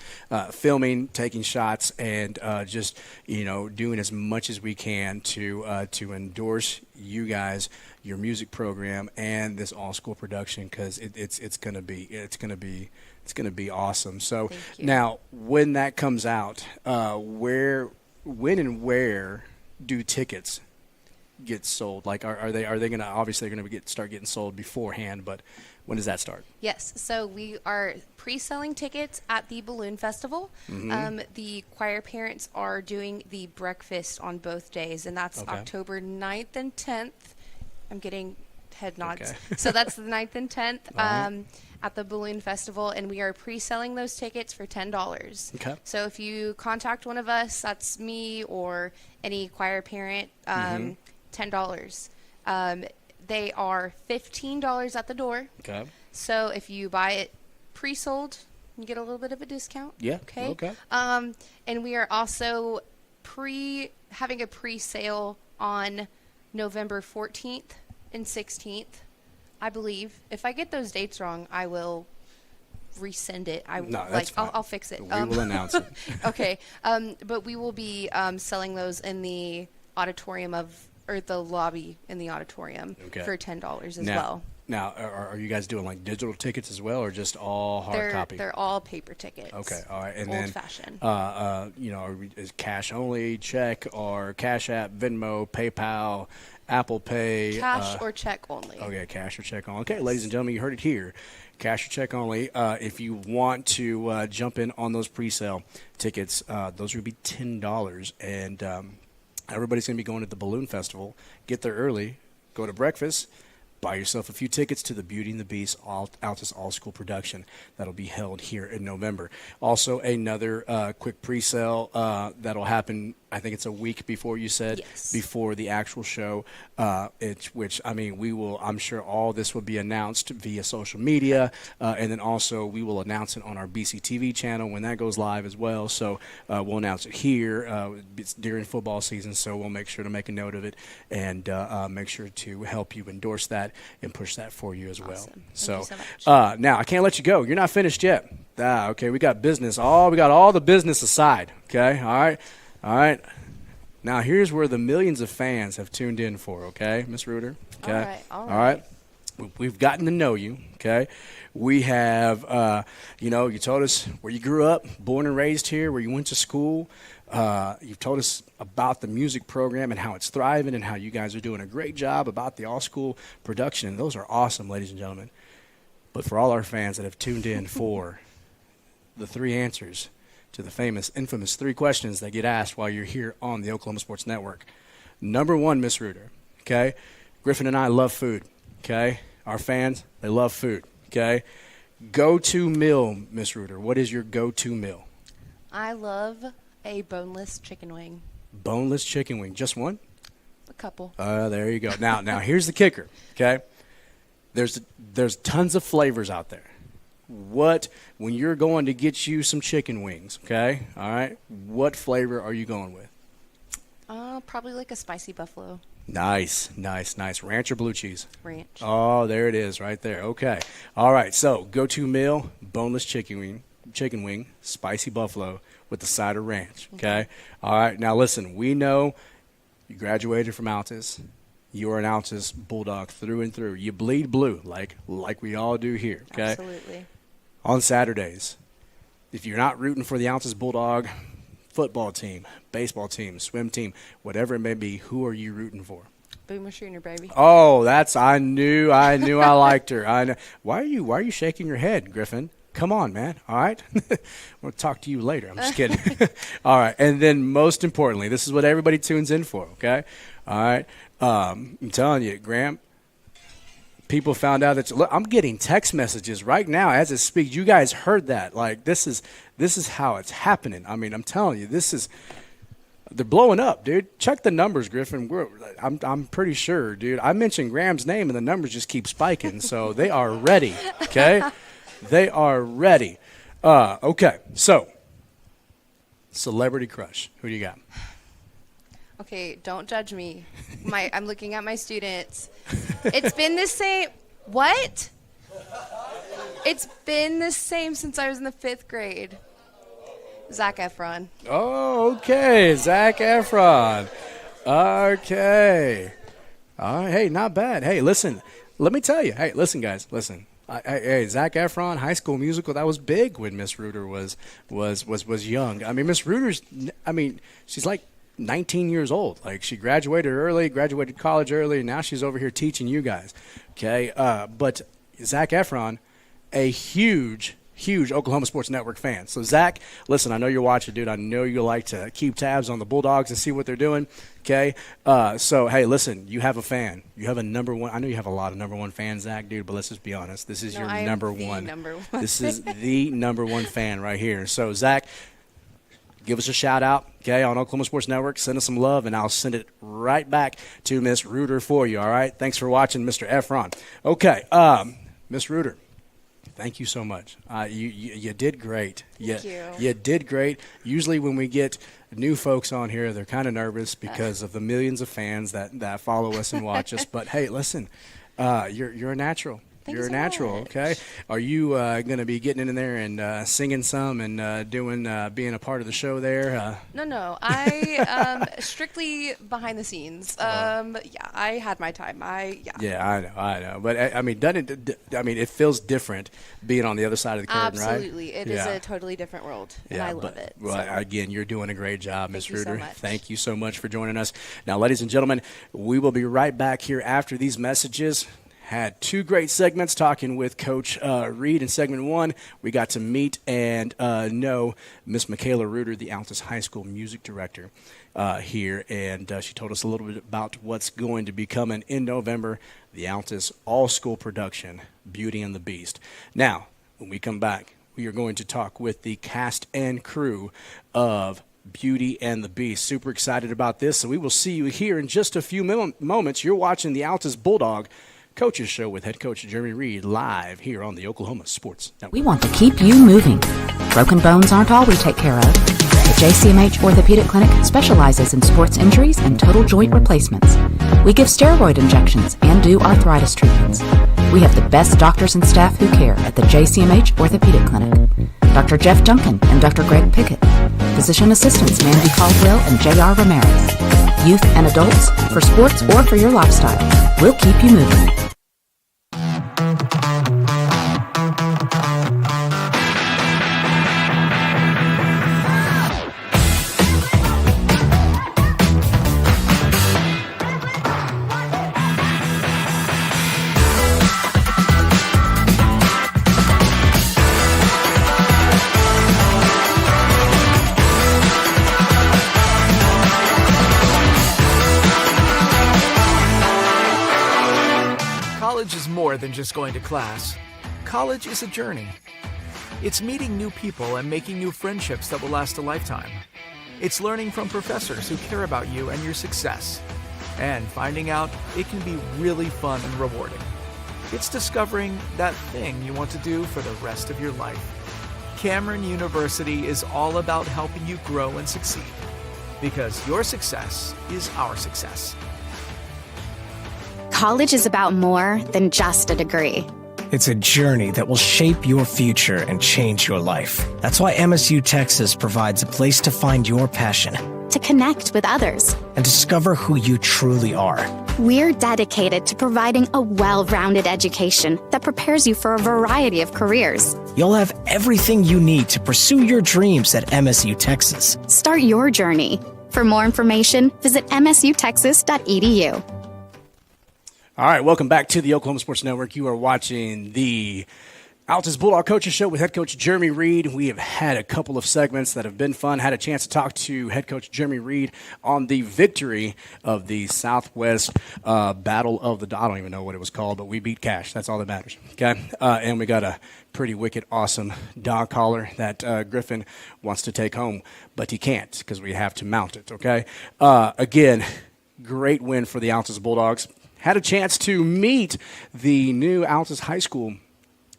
filming, taking shots, and just doing as much as we can to endorse you guys, your music program, and this all school production, because it's gonna be awesome. So now, when that comes out, when and where do tickets get sold? Like, are they gonna obviously start getting sold beforehand, but when does that start? Yes, so we are pre-selling tickets at the Balloon Festival. The choir parents are doing the breakfast on both days, and that's October 9th and 10th. I'm getting head nods. Okay. So that's the 9th and 10th right. at the Balloon Festival, and we are pre-selling those tickets for $10. Okay. So if you contact one of us, that's me or any choir parent, $10. They are $15 at the door. Okay. So if you buy it pre-sold, you get a little bit of a discount. Yeah. Okay. Okay. And we are also having a pre-sale on November 14th and 16th, I believe. If I get those dates wrong, I will resend it. I'll fix it. We will announce it. Okay. But we will be selling those in the auditorium or the lobby in the auditorium for $10 as well. Now, are you guys doing like digital tickets as well, or just all hard copy? They're all paper tickets. Okay, all right, and old fashioned. Is cash only, check, or Cash App, Venmo, PayPal, Apple Pay? Cash or check only. Okay, cash or check only. Okay, ladies and gentlemen, you heard it here. Cash or check only. If you want to jump in on those pre-sale tickets, those would be $10, and everybody's going to be going to the Balloon Festival. Get there early, go to breakfast, buy yourself a few tickets to the Beauty and the Beast Altus All-School production that'll be held here in November. Also, another quick pre-sale that'll happen, I think it's a week before you said, before the actual show, I'm sure all this will be announced via social media, and then also we will announce it on our BCTV channel when that goes live as well. So we'll announce it here. It's during football season, so we'll make sure to make a note of it and make sure to help you endorse that and push that for you as well. Awesome. So, Thank you so much. now I can't let you go. You're not finished yet. Okay, we got business. We got all the business aside. Okay, all right. Now here's where the millions of fans have tuned in for. Okay, Miss Reuter. Okay, all right. We've gotten to know you. Okay, we have. You told us where you grew up, born and raised here, where you went to school. You've told us about the music program and how it's thriving and how you guys are doing a great job about the all-school production. And those are awesome, ladies and gentlemen. But for all our fans that have tuned in for the 3 answers to the infamous 3 questions that get asked while you're here on the Oklahoma Sports Network. Number 1, Miss Reuter, okay? Griffin and I love food, okay? Our fans, they love food, okay? Go-to meal, Miss Reuter. What is your go-to meal? I love a boneless chicken wing. Boneless chicken wing. Just one? A couple. There you go. Now here's the kicker, okay? There's tons of flavors out there. When you're going to get you some chicken wings, okay? All right. What flavor are you going with? Probably like a spicy buffalo. Nice. Ranch or blue cheese? Ranch. Oh, there it is right there. Okay. All right. So go-to meal, boneless chicken wing, spicy buffalo with the side of ranch, okay? All right. Now listen, we know you graduated from Altus. You are an Altus Bulldog through and through. You bleed blue like we all do here, okay? Absolutely. On Saturdays, if you're not rooting for the Altus Bulldog football team, baseball team, swim team, whatever it may be, who are you rooting for? Boomer Schooner, baby. Oh, I knew I liked her. I know. Why are you shaking your head, Griffin? Come on, man. All right? We'll talk to you later. I'm just kidding. All right. And then most importantly, this is what everybody tunes in for, okay? All right. I'm telling you, Graham, people found out that look, I'm getting text messages right now as it speaks. You guys heard that. Like this is how it's happening. I mean, I'm telling you, they're blowing up, dude. Check the numbers, Griffin. I'm pretty sure, dude. I mentioned Graham's name and the numbers just keep spiking. So they are ready, okay? They are ready. Okay, so celebrity crush. Who do you got? Okay, don't judge me. I'm looking at my students. It's been the same. What? It's been the same since I was in the 5th grade. Zac Efron. Oh, okay. Zac Efron. Okay. All right. Hey, not bad. Hey, listen. Let me tell you. Hey, listen, guys. Listen. Hey, Zac Efron, High School Musical, that was big when Miss Reuter was young. I mean, Miss Reuter's, she's like 19 years old. Like, she graduated college early, and now she's over here teaching you guys. Okay? But Zac Efron, a huge Oklahoma Sports Network fan. So, Zach, listen, I know you're watching, dude. I know you like to keep tabs on the Bulldogs and see what they're doing, okay? So, hey, listen, you have a fan. You have a number one. I know you have a lot of number one fans, Zach, dude, but let's just be honest. This is your number one. This is the number one fan right here. So, Zach, give us a shout-out, okay, on Oklahoma Sports Network. Send us some love, and I'll send it right back to Miss Reuter for you, all right? Thanks for watching, Mr. Efron. Okay, Miss Reuter. Thank you so much. You did great. Thank you. You did great. Usually when we get new folks on here, they're kind of nervous because of the millions of fans that follow us and watch us. But hey, listen, you're a natural. You're a natural, okay? Are you going to be getting in there and singing some and being a part of the show there? No. I strictly behind the scenes. Yeah, I had my time. Yeah, I know. But I mean, it feels different being on the other side of the curtain, right? Absolutely. It is a totally different world, and I love it. Well, again, you're doing a great job, Ms. Reuter. So much. Thank you so much for joining us. Now, ladies and gentlemen, we will be right back here after these messages. Had two great segments talking with Coach Reed in segment one. We got to meet and know Miss Michaela Reuter, the Altus High School music director here, and she told us a little bit about what's going to be coming in November, the Altus all-school production, Beauty and the Beast. Now, when we come back, we are going to talk with the cast and crew of Beauty and the Beast. Super excited about this, so we will see you here in just a few moments. You're watching the Altus Bulldog Coaches Show with head coach Jeremy Reed live here on the Oklahoma Sports Network. We want to keep you moving. Broken bones aren't all we take care of. The JCMH Orthopedic Clinic specializes in sports injuries and total joint replacements. We give steroid injections and do arthritis treatments. We have the best doctors and staff who care at the JCMH Orthopedic Clinic. Dr. Jeff Duncan and Dr. Greg Pickett. Physician assistants Mandy Caldwell and J.R. Ramirez. Youth and adults, for sports or for your lifestyle. We'll keep you moving. College is more than just going to class. College is a journey. It's meeting new people and making new friendships that will last a lifetime. It's learning from professors who care about you and your success. And finding out it can be really fun and rewarding. It's discovering that thing you want to do for the rest of your life. Cameron University is all about helping you grow and succeed. Because your success is our success. College is about more than just a degree. It's a journey that will shape your future and change your life. That's why MSU Texas provides a place to find your passion, to connect with others, and discover who you truly are. We're dedicated to providing a well-rounded education that prepares you for a variety of careers. You'll have everything you need to pursue your dreams at MSU Texas. Start your journey. For more information, visit msutexas.edu. All right, welcome back to the Oklahoma Sports Network. You are watching the Altus Bulldog Coaches Show with head coach Jeremy Reed. We have had a couple of segments that have been fun. Had a chance to talk to head coach Jeremy Reed on the victory of the Southwest Battle of the I don't even know what it was called, but we beat Cash. That's all that matters. Okay, and we got a pretty wicked, awesome dog collar that Griffin wants to take home, but he can't because we have to mount it. Okay, again, great win for the Altus Bulldogs. Had a chance to meet the new Altus High School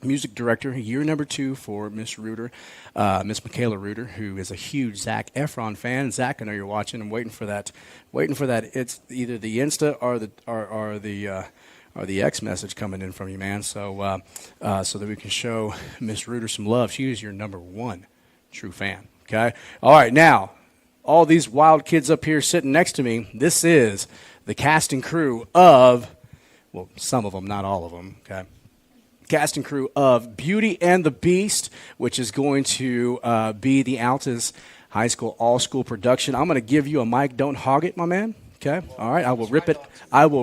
music director, year number 2 for Miss Reuter, Miss Michaela Reuter, who is a huge Zac Efron fan. Zach, I know you're watching. I'm waiting for that. It's either the Insta or the X message coming in from you, man. So so that we can show Miss Reuter some love. She is your number 1 true fan. Okay. All right. Now, all these wild kids up here sitting next to me. This is the cast and crew of, well, some of them, not all of them, okay? Cast and crew of Beauty and the Beast, which is going to be the Altus High School all-school production. I'm going to give you a mic. Don't hog it, my man. Okay? All right. I will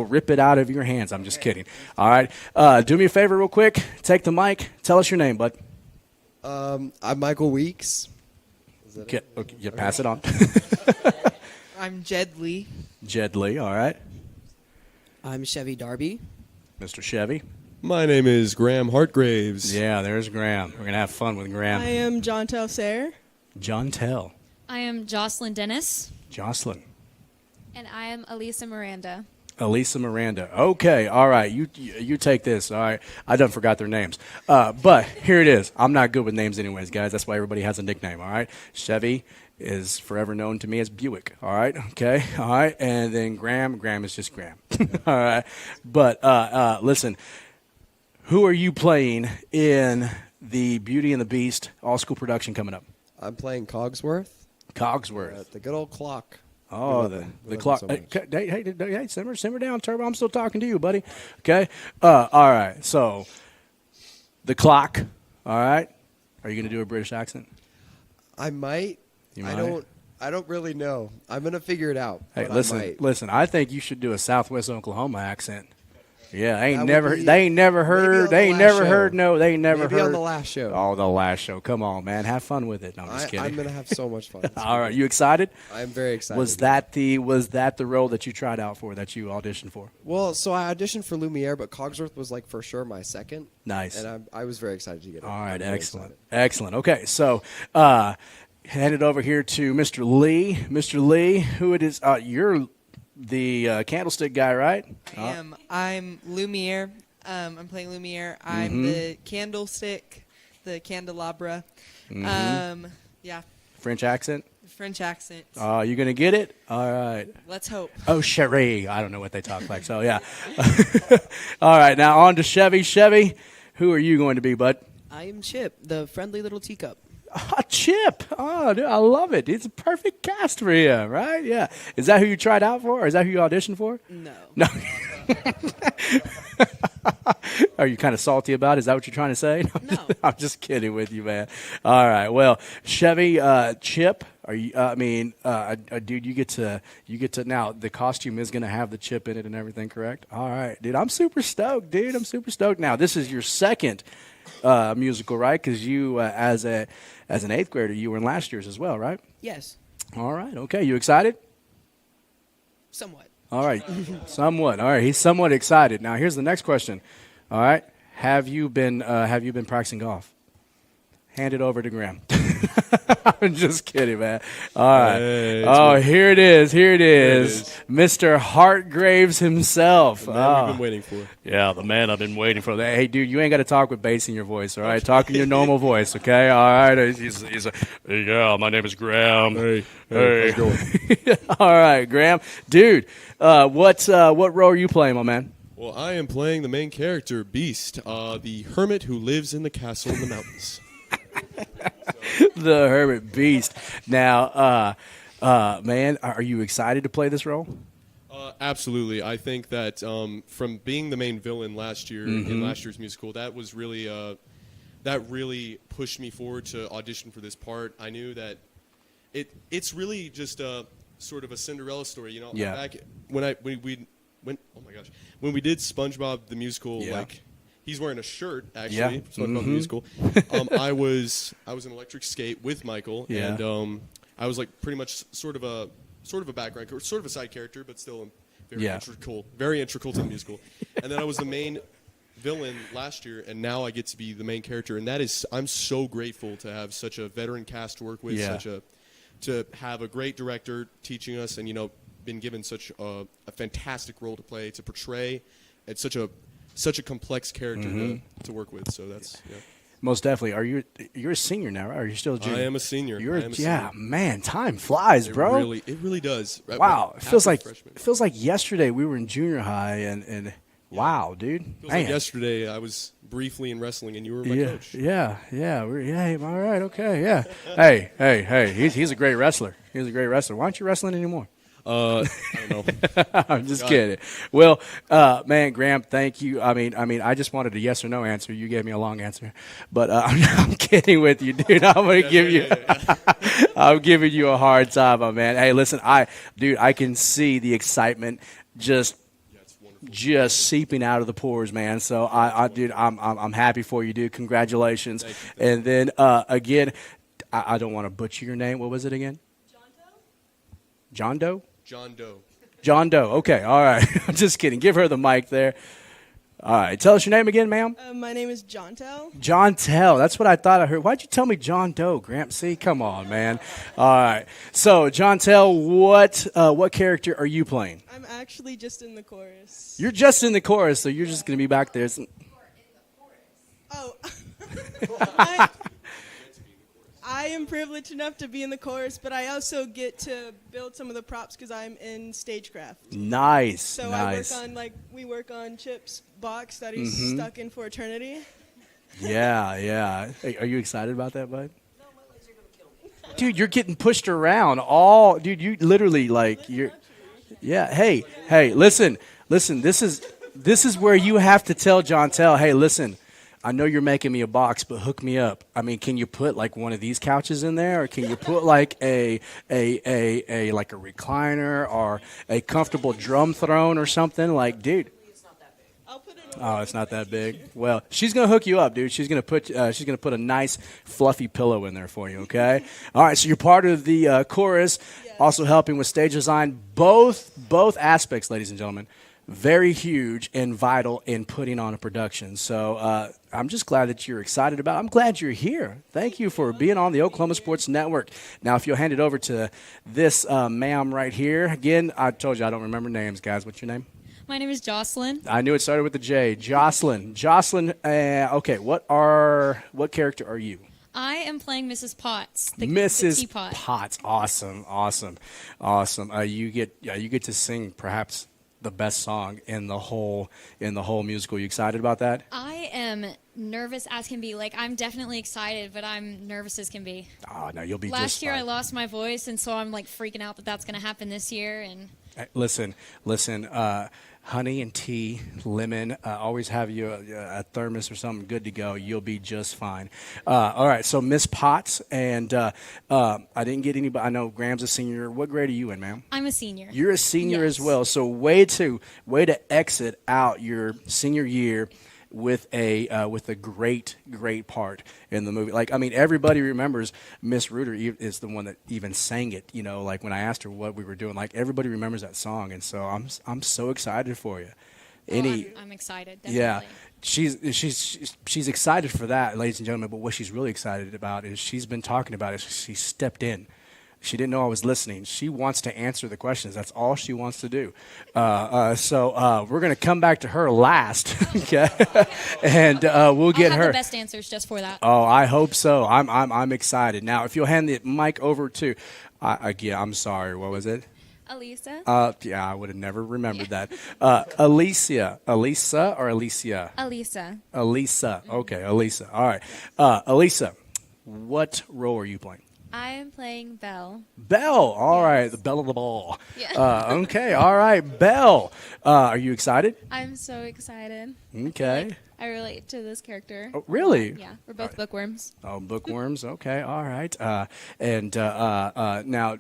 rip it out of your hands. I'm just kidding. All right. Do me a favor real quick. Take the mic. Tell us your name, bud. I'm Michael Weeks. Okay, yeah, pass it on. I'm Jed Lee. Jed Lee, all right. I'm Chevy Darby. Mr. Chevy. My name is Graham Hartgraves. Yeah, there's Graham. We're going to have fun with Graham. I am John Sayre. John Tell. I am Jocelyn Dennis. Jocelyn. And I am Elisa Miranda. Elisa Miranda. Okay, all right. You take this. All right. I done forgot their names. But here it is. I'm not good with names anyways, guys. That's why everybody has a nickname, all right? Chevy is forever known to me as Buick, all right? Okay, all right. And then Graham is just Graham. All right. But listen, who are you playing in the Beauty and the Beast all-school production coming up? I'm playing Cogsworth. Cogsworth. The good old clock. Oh, the clock. So hey, simmer down, Turbo. I'm still talking to you, buddy. Okay. All right. So, the clock. All right. Are you going to do a British accent? I might. You might? I don't really know. I'm going to figure it out. Hey, but listen. I think you should do a Southwest Oklahoma accent. Yeah, they ain't maybe never heard maybe on the last show. Oh, the last show. Come on, man. Have fun with it. No, I'm just kidding. I'm going to have so much fun. All right. You excited? I'm very excited. Was that the role that you tried out for, that you auditioned for? Well, so I auditioned for Lumiere, but Cogsworth was like for sure my second. Nice. And I was very excited to get it. All right. Excellent. Okay. So, hand it over here to Mr. Lee. Mr. Lee, who it is? You're the candlestick guy, right? I am. I'm Lumiere. I'm playing Lumiere. I'm the candlestick, the candelabra. Yeah. French accent? French accent. Oh, you going to get it? All right. Let's hope. Oh, Cherie. I don't know what they talk like, so yeah. All right, now on to Chevy. Chevy, who are you going to be, bud? I am Chip, the friendly little teacup. Chip. Oh, dude, I love it. It's a perfect cast for him, right? Yeah. Is that who you tried out for, or is that who you auditioned for? No. Are you kind of salty about it? Is that what you're trying to say? No. I'm just kidding with you, man. All right. Well, Chevy, Chip, are you? Dude, you get to now. The costume is going to have the chip in it and everything, correct? All right, dude. I'm super stoked, dude. I'm super stoked. Now, this is your second musical, right? Because you, as an 8th grader, you were in last year's as well, right? Yes. All right. Okay. You excited? Somewhat. All right. Somewhat. All right. He's somewhat excited. Now, here's the next question. All right. Have you been practicing golf? Hand it over to Graham. I'm just kidding, man. All right. Hey, here it is. Mr. Hartgraves himself. The man we've been waiting for. Yeah, the man I've been waiting for. Hey, dude, you ain't got to talk with bass in your voice, all right? Talk in your normal voice, okay? All right. He's hey, yeah, my name is Graham. Hey. How's it going? All right, Graham. Dude, what role are you playing, my man? Well, I am playing the main character, Beast, the hermit who lives in the castle in the mountains. The hermit beast. Now, man, are you excited to play this role? Absolutely. I think that from being the main villain last year in last year's musical, that was really that really pushed me forward to audition for this part. I knew that it's really just a sort of a Cinderella story, you know. Yeah. Back when we did SpongeBob the musical, like. He's wearing a shirt, actually. SpongeBob the musical. I was in electric skate with Michael, and I was like pretty much sort of a background, sort of a side character, but still very integral to the musical. And then I was the main villain last year, and now I get to be the main character, and I'm so grateful to have such a veteran cast to work with, to have a great director teaching us, and been given such a fantastic role to play, to portray, and such a complex character to work with. So that's most definitely. You're a senior now, right? Or are you still a junior? I am a senior. Man, time flies, bro. It really does. Wow, it feels like yesterday we were in junior high, and wow, dude. Feels like yesterday I was briefly in wrestling, and you were my coach. Yeah. All right, okay, yeah. hey, he's a great wrestler. He's a great wrestler. Why aren't you wrestling anymore? I don't know. I'm just kidding. Well, man, Graham, thank you. I mean, I just wanted a yes or no answer. You gave me a long answer, but I'm kidding with you, dude. I'm gonna give you. I'm giving you a hard time, my man. Hey, listen, I can see the excitement just seeping out of the pores, man. So dude, I'm happy for you, dude. Congratulations. Thank you. And then again, I don't want to butcher your name. What was it again? John Doe? John Doe. John Doe. Okay, all right. I'm just kidding. Give her the mic there. All right. Tell us your name again, ma'am. My name is John Tell. John Tell. That's what I thought I heard. Why'd you tell me John Doe, Gramps? See, come on, man. All right. So, John Tell, what character are you playing? I'm actually just in the chorus. You're just in the chorus, so you're just going to be back there. Oh. I am privileged enough to be in the chorus, but I also get to build some of the props because I'm in stagecraft. Nice. So nice. we work on Chip's box that he's stuck in for eternity. Yeah, yeah. Hey, are you excited about that, bud? No, my legs are going to kill me. Dude, you're getting pushed around dude, you literally yeah. Hey, listen, this is where you have to tell John Tell, hey, listen, I know you're making me a box, but hook me up. I mean, can you put like one of these couches in there, or can you put like a recliner or a comfortable drum throne or something? Like, dude. Oh, it's not that big. Well, she's gonna hook you up, dude. She's gonna put a nice fluffy pillow in there for you. Okay. All right. So you're part of the chorus, also helping with stage design. Both aspects, ladies and gentlemen, very huge and vital in putting on a production. So I'm just glad that you're excited about it. I'm glad you're here. Thank you for being on the Oklahoma Sports Network. Now, if you'll hand it over to this ma'am right here. Again, I told you I don't remember names, guys. What's your name? My name is Jocelyn. I knew it started with a J. Jocelyn. Okay, what character are you? I am playing Mrs. Potts. The Mrs. Potts. Awesome. You get to sing perhaps the best song in the whole musical. You excited about that? I am nervous as can be. Like, I'm definitely excited, but I'm nervous as can be. Oh, no, you'll be just Last year fine. I lost my voice, and so I'm like freaking out that that's going to happen this year. And Listen, honey and tea, lemon, always have you a thermos or something good to go. You'll be just fine. All right, so Miss Potts, and I didn't get anybody. I know Graham's a senior. What grade are you in, ma'am? I'm a senior. You're a senior Yes. as well. So way to exit out your senior year with a great part in the movie. Like, I mean, everybody remembers Miss Reuter is the one that even sang it. You know, like when I asked her what we were doing, like everybody remembers that song, and so I'm so excited for you. I'm excited. Definitely. Yeah, she's excited for that, ladies and gentlemen. But what she's really excited about is she's been talking about it. She stepped in. She didn't know I was listening. She wants to answer the questions. That's all she wants to do. So we're going to come back to her last, okay? And we'll get I'll have her the best answers just for that. Oh, I hope so. I'm excited. Now, if you'll hand the mic over to, I'm sorry. What was it? Elisa. Yeah, I would have never remembered that. Elisa or Alicia? Elisa. Okay, Elisa. All right. Elisa, what role are you playing? I am playing Belle. Belle. All right, the belle of the ball. Yeah. Okay, all right, Belle. Are you excited? I'm so excited. Okay. I relate to this character. Oh, really? Yeah, we're both bookworms. Oh, bookworms. Okay, all right. Now,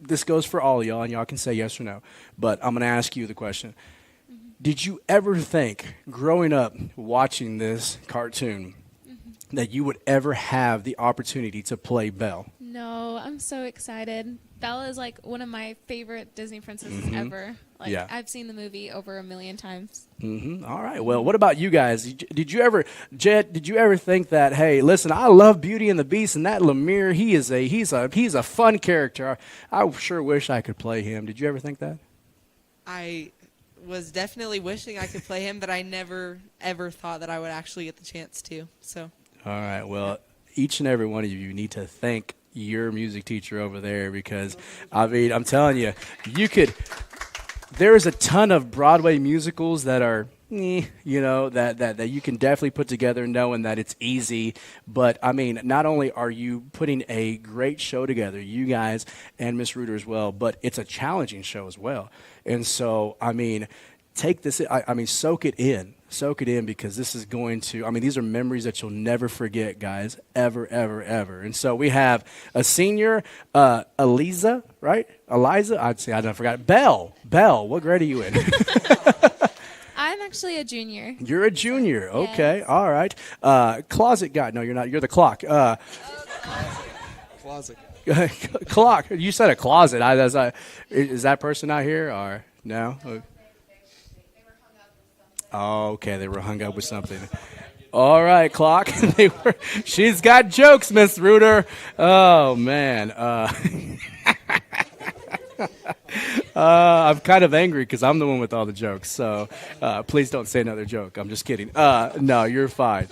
this goes for all of y'all, and y'all can say yes or no, but I'm going to ask you the question. Mm-hmm. Did you ever think, growing up watching this cartoon, that you would ever have the opportunity to play Belle? No, I'm so excited. Belle is like one of my favorite Disney princesses ever. Like, Yeah. I've seen the movie over 1 million times. All right. Well, what about you guys? Did you ever think that, hey, listen, I love Beauty and the Beast, and that Lemire, he's a fun character. I sure wish I could play him. Did you ever think that? I was definitely wishing I could play him, but I never ever thought that I would actually get the chance to. So. All right. Well, each and every one of you need to thank your music teacher over there, because, I mean, I'm telling you, there's a ton of Broadway musicals that are, that you can definitely put together knowing that it's easy. But, I mean, not only are you putting a great show together, you guys and Miss Reuter as well, but it's a challenging show as well. And so, I mean, take this, soak it in. Soak it in, because this is going to, these are memories that you'll never forget, guys, ever, ever, ever. And so we have a senior, Eliza, right? Eliza? I forgot. Belle, what grade are you in? I'm actually a junior. You're a junior. Okay. Yes. All right. Closet guy. No, you're not. You're the clock. Closet. Clock. You said a closet. Is that person out here or no? Oh, okay, they were hung up with something. All right, Clock. She's got jokes, Miss Reuter. Oh, man. I'm kind of angry because I'm the one with all the jokes. So please don't say another joke. I'm just kidding. No, you're fine.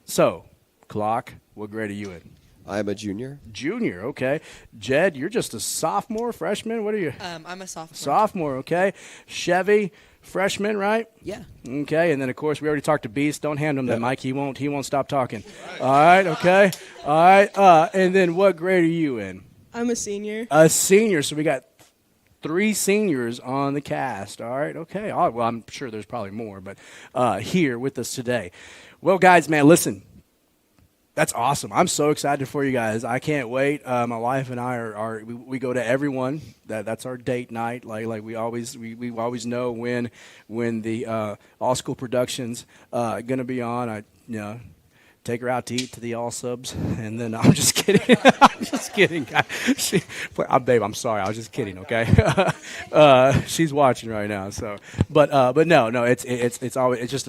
So, Clock, what grade are you in? I'm a junior. Junior, okay. Jed, you're just a sophomore, freshman? What are you? I'm a sophomore. Sophomore, okay. Chevy, freshman, right? Yeah. Okay, and then, of course, we already talked to Beast. Don't hand him that mic. He won't stop talking. All right, okay. All right, and then what grade are you in? I'm a senior. A senior, so we got 3 seniors on the cast. All right, okay. Well, I'm sure there's probably more, but here with us today. Well, guys, man, listen. That's awesome. I'm so excited for you guys. I can't wait. My wife and I we go to everyone. That's our date night. Like we always know when the all school productions gonna be on. Take her out to eat to the all subs, and then I'm just kidding. I'm just kidding. Babe, I'm sorry. I was just kidding. Okay, she's watching right now. So, but no, it's always just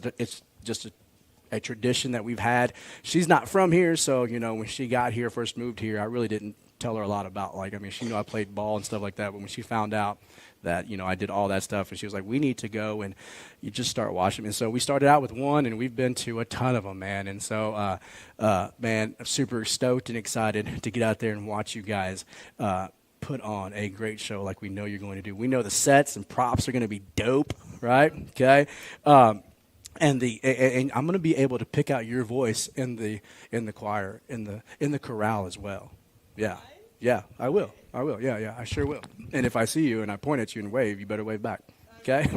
a tradition that we've had. She's not from here, so when she got here, first moved here, I really didn't tell her a lot about she knew I played ball and stuff like that. But when she found out that I did all that stuff, and she was like, "We need to go," and you just start watching. And so we started out with one, and we've been to a ton of them, man. And so, man, I'm super stoked and excited to get out there and watch you guys put on a great show like we know you're going to do. We know the sets and props are going to be dope, right? Okay. And I'm going to be able to pick out your voice in the choir, in the chorale as well. Yeah, I will. Yeah, I sure will. And if I see you and I point at you and wave, you better wave back. Okay?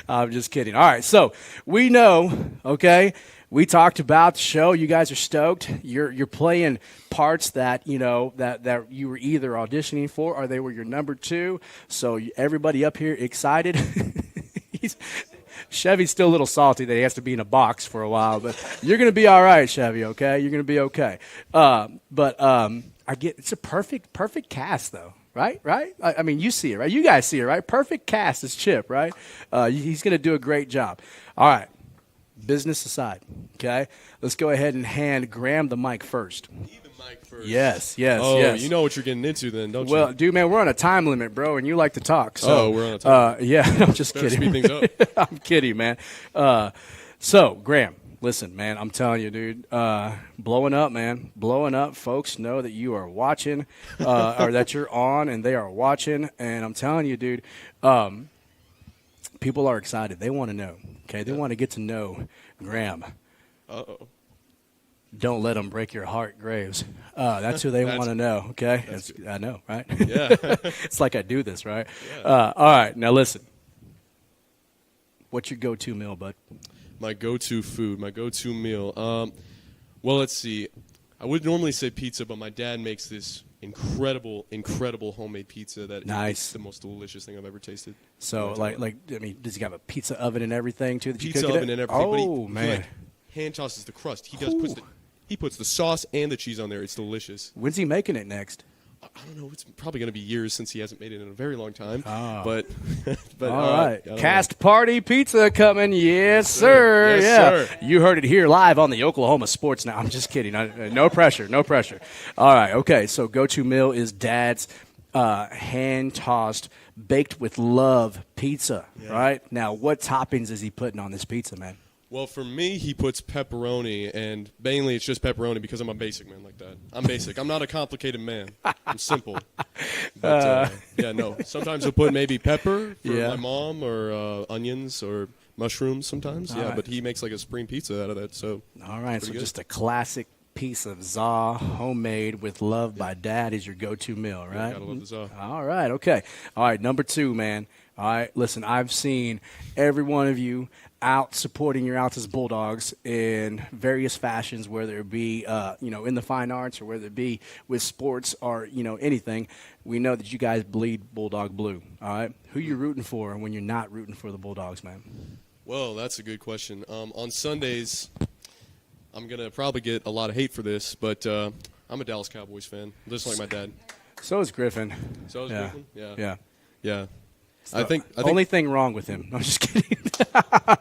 I'm just kidding. All right, so we know. Okay, we talked about the show. You guys are stoked. You're playing parts that that you were either auditioning for or they were your number 2. So everybody up here excited. Chevy's still a little salty that he has to be in a box for a while, but you're going to be all right, Chevy, okay? You're going to be okay. But I get it's a perfect cast, though, right? I mean, you see it, right? You guys see it, right? Perfect cast is Chip, right? He's going to do a great job. All right, business aside, okay? Let's go ahead and hand Graham the mic first. First. Yes. You know what you're getting into then, don't you? Well, dude, man, we're on a time limit, bro, and you like to talk. So, we're on a time limit. Yeah, I'm just Better kidding. Speed things up. I'm kidding, man. So, Graham, listen, man, I'm telling you, dude, blowing up, man. Blowing up. Folks know that you are watching or that you're on and they are watching. And I'm telling you, dude, people are excited. They want to know, okay? They want to get to know Graham. Uh-oh. Don't let them break your heart, Graves. That's who they want to know, okay? I know, right? Yeah. It's like I do this, right? Yeah. All right, now listen. What's your go-to meal, bud? My go-to food, my go-to meal. Well, let's see. I would normally say pizza, but my dad makes this incredible homemade pizza that is the most delicious thing I've ever tasted. So, I mean, does he have a pizza oven and everything, too? Pizza oven and everything. Oh, man. He hand tosses the crust. He puts the sauce and the cheese on there. It's delicious. When's he making it next? I don't know. It's probably going to be years since he hasn't made it in a very long time. Oh. But all right. Cast party pizza coming. Yes, sir. Yes, sir. You heard it here live on the Oklahoma Sports Now. I'm just kidding. No pressure. All right. Okay. So go-to meal is Dad's hand-tossed, baked with love pizza, right? Now, what toppings is he putting on this pizza, man? Well, for me, he puts pepperoni, and mainly it's just pepperoni because I'm a basic man like that. I'm basic. I'm not a complicated man. I'm simple. But, sometimes he'll put maybe pepper for my mom or onions or mushrooms sometimes. All right. But he makes like a supreme pizza out of that. So all right, so just a classic piece of za, homemade with love by Dad is your go-to meal, right? Gotta love the za. All right, okay. All right, number 2, man. All right, listen, I've seen every one of you out supporting your Altus Bulldogs in various fashions, whether it be, in the fine arts or whether it be with sports or, anything. We know that you guys bleed Bulldog blue, all right? Who you rooting for when you're not rooting for the Bulldogs, man? Well, that's a good question. On Sundays, I'm going to probably get a lot of hate for this, but I'm a Dallas Cowboys fan, just like my dad. So is Griffin. So is Griffin? Yeah. Yeah. Yeah. I think only thing wrong with him. No, I'm just kidding.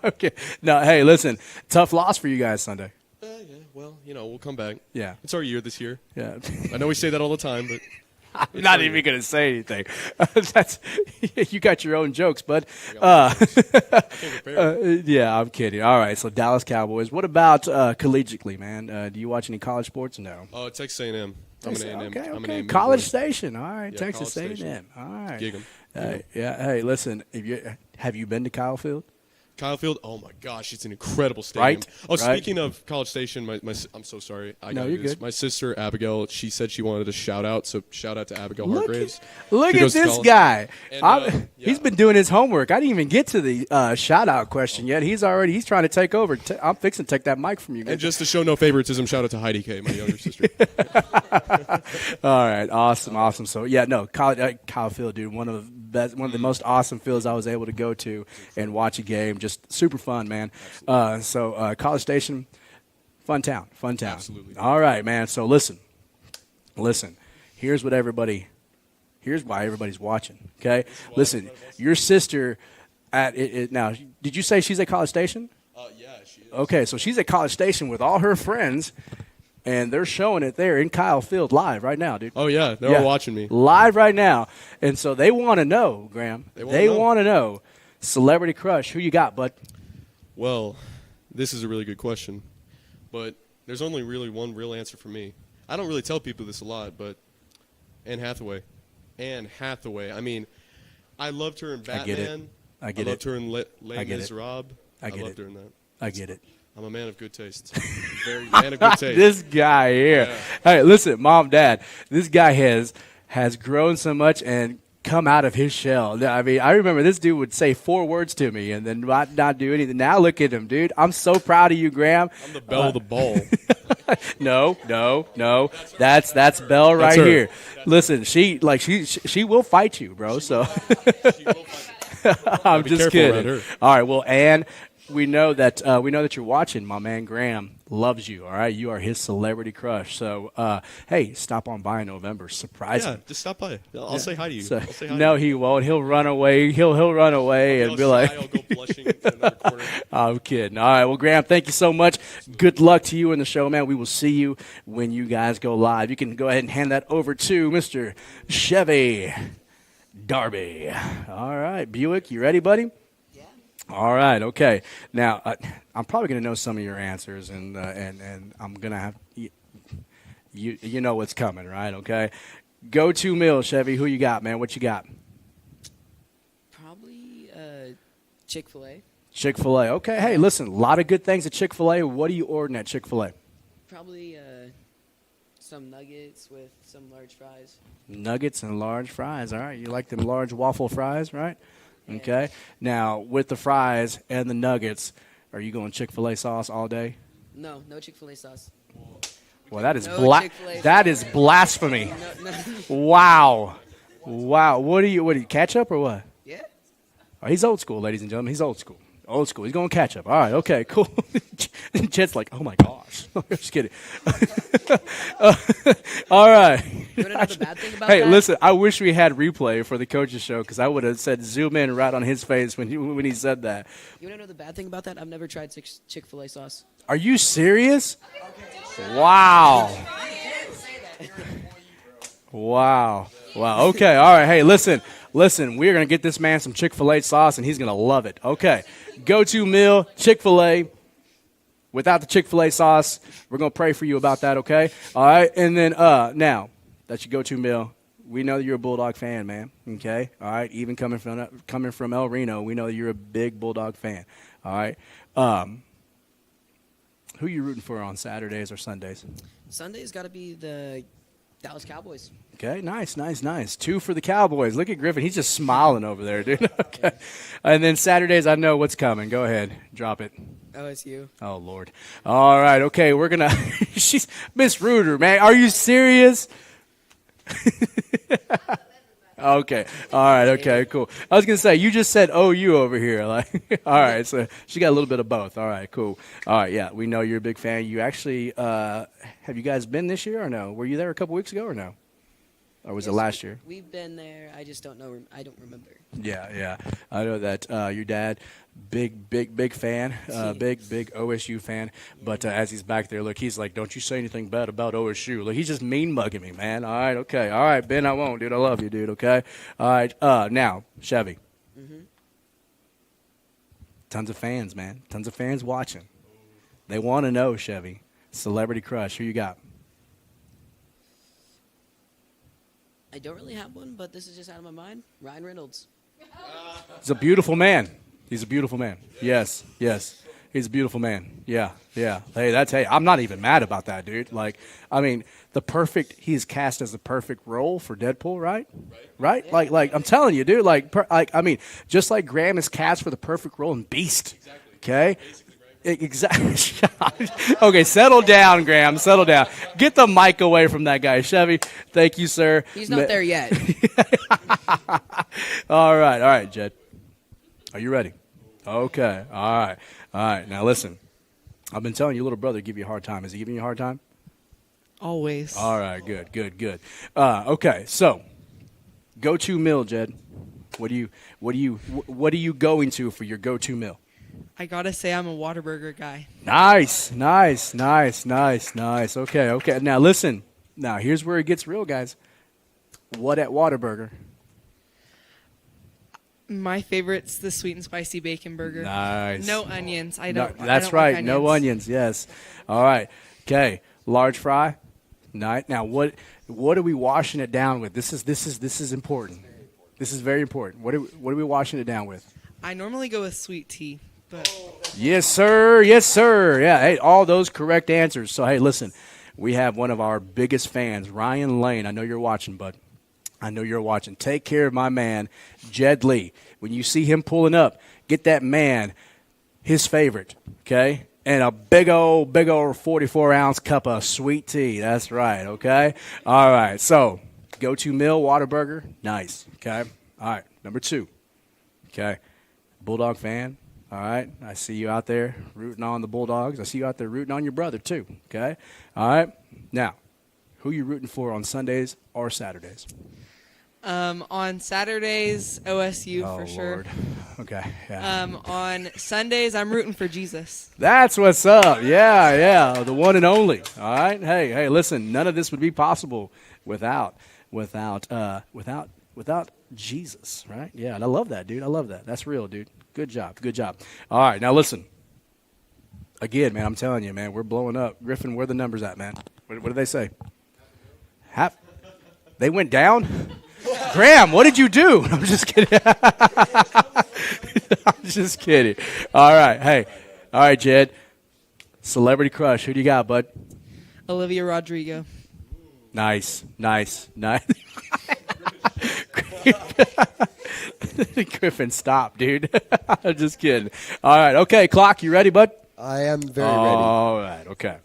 Okay. No, hey, listen, tough loss for you guys Sunday. Yeah, well, we'll come back. Yeah. It's our year this year. Yeah. I know we say that all the time, but I'm not even going to say anything. You got your own jokes, bud. Yeah, I'm kidding. All right, so Dallas Cowboys. What about collegiately, man? Do you watch any college sports or no? Oh, Texas A&M. I'm an A&M. Okay, I'm an A&M College boy. Station. All right, Yeah, Texas College A&M. Station. All right. Gig 'em. Yeah. Hey, listen. Have you been to Kyle Field? Kyle Field, oh my gosh, it's an incredible stadium. Right? Oh, Right. speaking of College Station, I'm so sorry. No, you're good. My sister Abigail, she said she wanted a shout out, so shout out to Abigail Look Hargraves. Look She at goes to this college. guy. And, He's been doing his homework. I didn't even get to the shout out question yet. He's trying to take over. I'm fixing to take that mic from you. And just to show no favoritism, shout out to Heidi K, my younger sister. All right, awesome. So yeah, no, Kyle Field, dude, one of the most awesome fields I was able to go to and watch a game. Just super fun, man. So College Station, fun town. Absolutely. All right, man. So listen. Here's why everybody's watching. Okay, listen. Your sister now. Did you say she's at College Station? Yeah, she is. Okay, so she's at College Station with all her friends. And they're showing it there in Kyle Field live right now, dude. Oh, yeah. They're all watching me. Live right now. And so they want to know, Graham. They want to know. Celebrity crush. Who you got, bud? Well, this is a really good question. But there's only really one real answer for me. I don't really tell people this a lot, but Anne Hathaway. I mean, I loved her in Batman. I get it. loved her in Les I get it. Miserables. I get loved it. her in that. I get it. I'm a man of good taste. Very man of good taste. This guy here. Yeah. Hey, listen, Mom, Dad, this guy has grown so much and come out of his shell. I mean, I remember this dude would say 4 words to me and then not do anything. Now look at him, dude. I'm so proud of you, Graham. I'm the belle of the ball. No. That's Belle right her. here. Listen, she will fight you, bro. So I'm Be just careful around kidding. her. All right, well, Ann, we know that you're watching. My man Graham loves you. All right, you are his celebrity crush. So, hey, stop on by in November. Surprise him. Just stop by. I'll say hi to you. So- I'll say hi no, to you. he won't. He'll run away. He'll run away and be like, I'll go blushing to another corner. I'm kidding. All right. Well, Graham, thank you so much. Good luck to you in the show, man. We will see you when you guys go live. You can go ahead and hand that over to Mr. Chevy Darby. All right. Buick, you ready, buddy? Yeah. All right. Okay. Now, I'm probably going to know some of your answers, and I'm going to have you know what's coming, right? Okay. Go to Mill, Chevy. Who you got, man? What you got? Probably Chick-fil-A. Chick-fil-A. Okay. Hey, listen, a lot of good things at Chick-fil-A. What are you ordering at Chick-fil-A? Probably some nuggets with some large fries. Nuggets and large fries. All right. You like them large waffle fries, right? Okay. Now, with the fries and the nuggets, are you going Chick-fil-A sauce all day? No Chick-fil-A sauce. Well, that is No Chick-fil-A that sauce. is blasphemy. No. Wow. What are you ketchup or what? Yeah. Oh, he's old school, ladies and gentlemen. He's old school. Old school. He's going ketchup. All right. Okay, cool. Chet's like, oh, my gosh. Just kidding. All right. You want to know the bad thing about Hey, that? listen, I wish we had replay for the coach's show because I would have said zoom in right on his face when he said that. You want to know the bad thing about that? I've never tried Chick-fil-A sauce. Are you serious? Wow. Wow. Okay. All right. Hey, listen. We're going to get this man some Chick-fil-A sauce, and he's going to love it. Okay. Go-to meal, Chick-fil-A. Without the Chick-fil-A sauce, we're going to pray for you about that, okay? All right. And then now, that's your go-to meal. We know that you're a Bulldog fan, man, okay? All right. Even coming from El Reno, we know that you're a big Bulldog fan, all right? Who are you rooting for on Saturdays or Sundays? Sunday's got to be the Dallas Cowboys. Okay, nice. 2 for the Cowboys. Look at Griffin. He's just smiling over there, dude. Okay. And then Saturdays, I know what's coming. Go ahead. Drop it. OSU. Oh, Lord. All right, okay. We're going to – she's Miss Reuter, man. Are you serious? Okay. All right. Okay. Cool. I was gonna say you just said OU over here. Like, all right. So she got a little bit of both. All right. Cool. All right. Yeah. We know you're a big fan. You actually have you guys been this year or no? Were you there a couple weeks ago or no? or was it last year? We've been there. I just don't know. I don't remember. Yeah. I know that your dad, big fan, big OSU fan. But as he's back there, look, he's like, don't you say anything bad about OSU. Look, he's just mean mugging me, man. All right, okay. All right, Ben, I won't, dude. I love you, dude, okay? All right, now, Chevy. Mm-hmm. Tons of fans, man. Tons of fans watching. They want to know, Chevy. Celebrity crush. Who you got? I don't really have one, but this is just out of my mind. Ryan Reynolds. He's a beautiful man. He's a beautiful man. Yes. He's a beautiful man. Yeah. Hey, I'm not even mad about that, dude. Like, I mean, he's cast as the perfect role for Deadpool, right? Right? Yeah. Like, I'm telling you, dude, just like Graham is cast for the perfect role in Beast. Okay? Exactly. Okay, settle down, Graham. Settle down. Get the mic away from that guy. Chevy, thank you, sir. He's not there yet. All right, Jed. Are you ready? Okay. All right. Now, listen. I've been telling your little brother to give you a hard time. Is he giving you a hard time? Always. All right, good. Okay, so go-to meal, Jed. What are you going to for your go-to meal? I gotta say I'm a Whataburger guy. Nice. Okay. Now listen. Now here's where it gets real, guys. What at Whataburger? My favorite's the sweet and spicy bacon burger. Nice. No onions. That's I don't right. Like onions. No onions. Yes. All right. Okay. Large fry. Nice. Now what are we washing it down with? This is important. This is very important. What are we washing it down with? I normally go with sweet tea. But Yes, sir. Yeah, hey, all those correct answers. So, hey, listen, we have one of our biggest fans, Ryan Lane. I know you're watching, bud. I know you're watching. Take care of my man, Jed Lee. When you see him pulling up, get that man his favorite, okay? And a big old 44-ounce cup of sweet tea. That's right, okay? All right, so go-to meal, Whataburger. Nice, okay? All right, number 2, okay? Bulldog fan. All right, I see you out there rooting on the Bulldogs. I see you out there rooting on your brother, too, okay? All right, now, who you rooting for on Sundays or Saturdays? On Saturdays, OSU for sure. Lord. Okay, yeah. On Sundays, I'm rooting for Jesus. That's what's up. Yeah, the one and only. All right, hey, listen, none of this would be possible without Jesus, right? Yeah, and I love that, dude. I love that. That's real, dude. Good job. All right, now listen. Again, man, I'm telling you, man, we're blowing up. Griffin, where are the numbers at, man? What did they say? Half. They went down? Graham, what did you do? I'm just kidding. I'm just kidding. All right, hey. All right, Jed. Celebrity crush. Who do you got, bud? Olivia Rodrigo. Nice. Griffin, stop, dude. I'm just kidding. All right, okay, Clock, you ready, bud? I am very ready. All right, okay.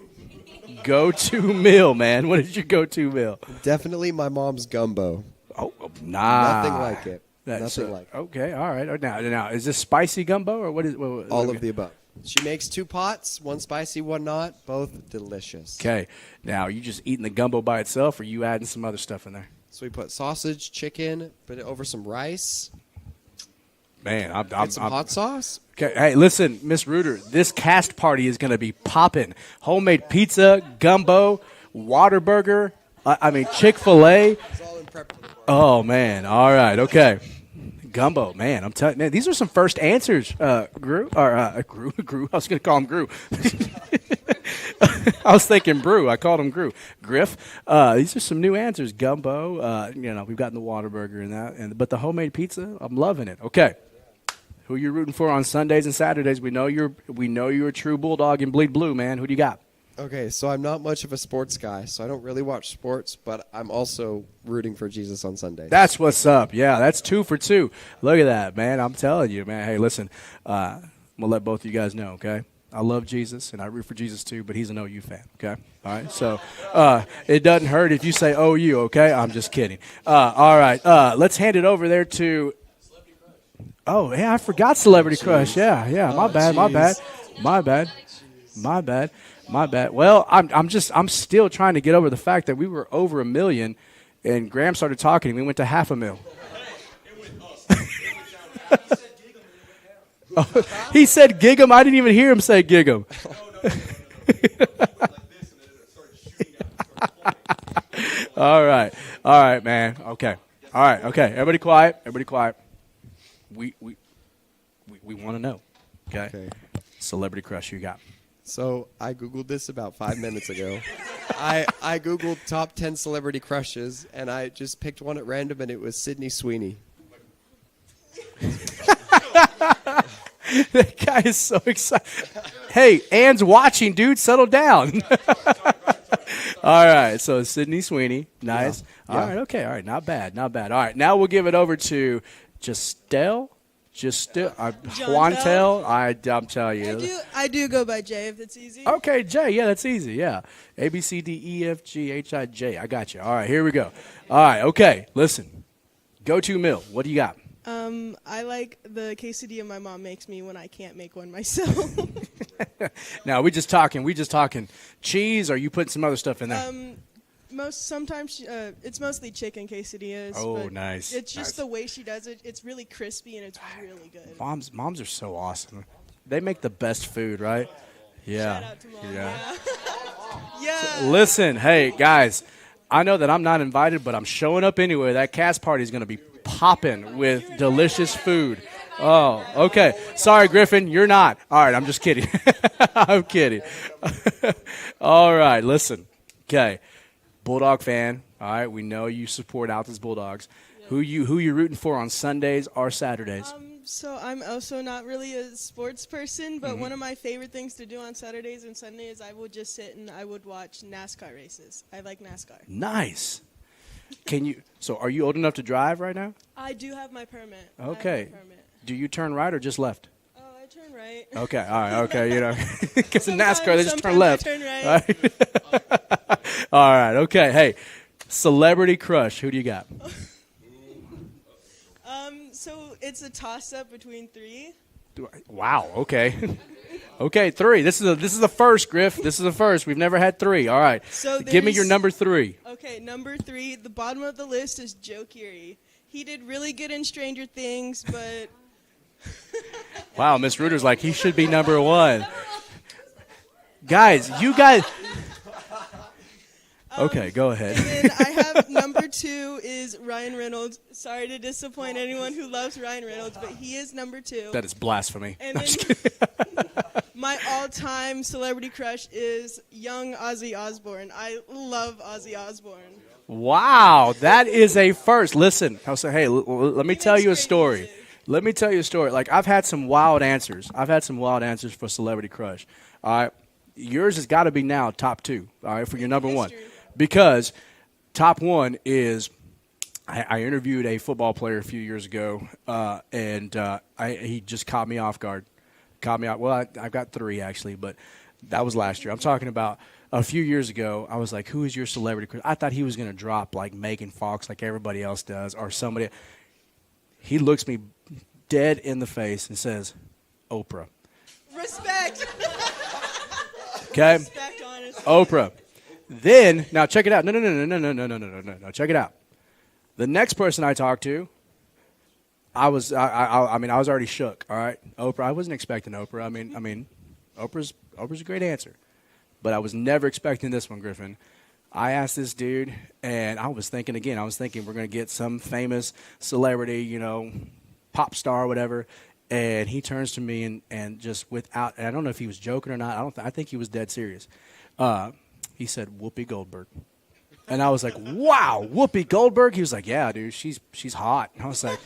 Go-to meal, man. What is your go-to meal? Definitely my mom's gumbo. Oh, nah. Nothing like it. Nothing like it. Okay, all right. Now, is this spicy gumbo or what is? All of the above. She makes 2 pots, one spicy, one not, both delicious. Okay, now you just eating the gumbo by itself, or you adding some other stuff in there? So we put sausage, chicken, put it over some rice. Man, I'm hot sauce. Okay, hey, listen, Miss Reuter, this cast party is going to be popping. Homemade pizza, gumbo, Whataburger. Chick-fil-A. It's all in prep. Oh man, all right, okay. Gumbo, man, I'm telling you, man, these are some first answers, Gru. I was going to call him Gru. I was thinking Brew. I called him Griff. These are some new answers. Gumbo. We've gotten the Whataburger and that, but the homemade pizza, I'm loving it. Okay, who you rooting for on Sundays and Saturdays? We know you're a true Bulldog and bleed blue, man. Who do you got? Okay, so I'm not much of a sports guy, so I don't really watch sports, but I'm also rooting for Jesus on Sundays. That's what's up. Yeah, that's 2 for 2. Look at that, man. I'm telling you, man. Hey, listen, I'm going to let both of you guys know, okay? I love Jesus, and I root for Jesus too, but he's an OU fan, okay? All right, so it doesn't hurt if you say OU, okay? I'm just kidding. All right, let's hand it over there to – oh, yeah, I forgot Celebrity Crush. Yeah, my bad. Well, I'm still trying to get over the fact that we were over 1 million and Graham started talking, and we went to $500,000. He said gig 'em. I didn't even hear him say gig 'em. All right, man. Okay, all right, okay. Everybody quiet. We want to know. Okay. Celebrity crush you got? So I Googled this about 5 minutes ago. I Googled top 10 celebrity crushes, and I just picked one at random, and it was Sydney Sweeney. That guy is so excited. Hey, Ann's watching, dude. Settle down. All right, so Sydney Sweeney. Nice. Yeah. All right, okay. All right, not bad. All right, now we'll give it over to Justel. Juantel. I'm telling you. I do go by Jay if it's easy. Okay, Jay. Yeah, that's easy. Yeah. A, B, C, D, E, F, G, H, I, J. I got you. All right, here we go. All right, okay. Listen. Go-to meal. What do you got? I like the quesadilla my mom makes me when I can't make one myself. Now, we just talking cheese, or are you putting some other stuff in there? Sometimes it's mostly chicken quesadillas. Oh, but nice. It's just Nice. the way she does it. It's really crispy and it's really good. Moms are so awesome. They make the best food, right? Yeah. Shout out to Mom. Yeah. Yeah. Listen, hey, guys, I know that I'm not invited, but I'm showing up anyway. That cast party is going to be popping with delicious food. Oh, okay. Sorry, Griffin, you're not. All right, I'm just kidding. I'm kidding. All right, listen. Okay. Bulldog fan. All right, we know you support Altus Bulldogs. Yeah. Who you rooting for on Sundays or Saturdays? So I'm also not really a sports person, but one of my favorite things to do on Saturdays and Sundays, I would just sit and I would watch NASCAR races. I like NASCAR. Nice. So are you old enough to drive right now? I do have my permit. Okay. Do you turn right or just left? Oh, I turn right. Okay, all right, okay, because in NASCAR they just turn left. I turn right. All right, okay. Hey, celebrity crush, who do you got? So it's a toss-up between 3. Wow, okay. Okay, 3. This is the first, Griff. This is the first. We've never had 3. All right. So give me your number 3. Okay, number 3. The bottom of the list is Joe Keery. He did really good in Stranger Things, but wow, Miss Reuter's like he should be number 1. Guys, you guys. Okay, go ahead. And then I have number 2 is Ryan Reynolds. Sorry to disappoint anyone who loves Ryan Reynolds, but he is number 2. That is blasphemy. And then my all-time celebrity crush is young Ozzy Osbourne. I love Ozzy Osbourne. Wow, that is a first. Listen, I'll say, hey, let me tell you a story. Music. Let me tell you a story. Like, I've had some wild answers. For celebrity crush. All right, yours has got to be now top 2. All right, for your number 1. Because top 1 is I interviewed a football player a few years ago, and he just caught me off guard. Well, I've got 3 actually, but that was last year. I'm talking about a few years ago. I was like, who is your celebrity crush? I thought he was going to drop like Megan Fox like everybody else does, or somebody. He looks me dead in the face and says, Oprah. Respect. Okay? Respect, honestly. Oprah. Then, now check it out. No, check it out. The next person I talked to, I was already shook, all right? Oprah, I wasn't expecting Oprah. I mean, Oprah's a great answer. But I was never expecting this one, Griffin. I asked this dude, and I was thinking we're going to get some famous celebrity, pop star or whatever. And he turns to me and just and I don't know if he was joking or not. I think he was dead serious. He said, Whoopi Goldberg. And I was like, wow, Whoopi Goldberg? He was like, yeah, dude, she's hot. And I was like,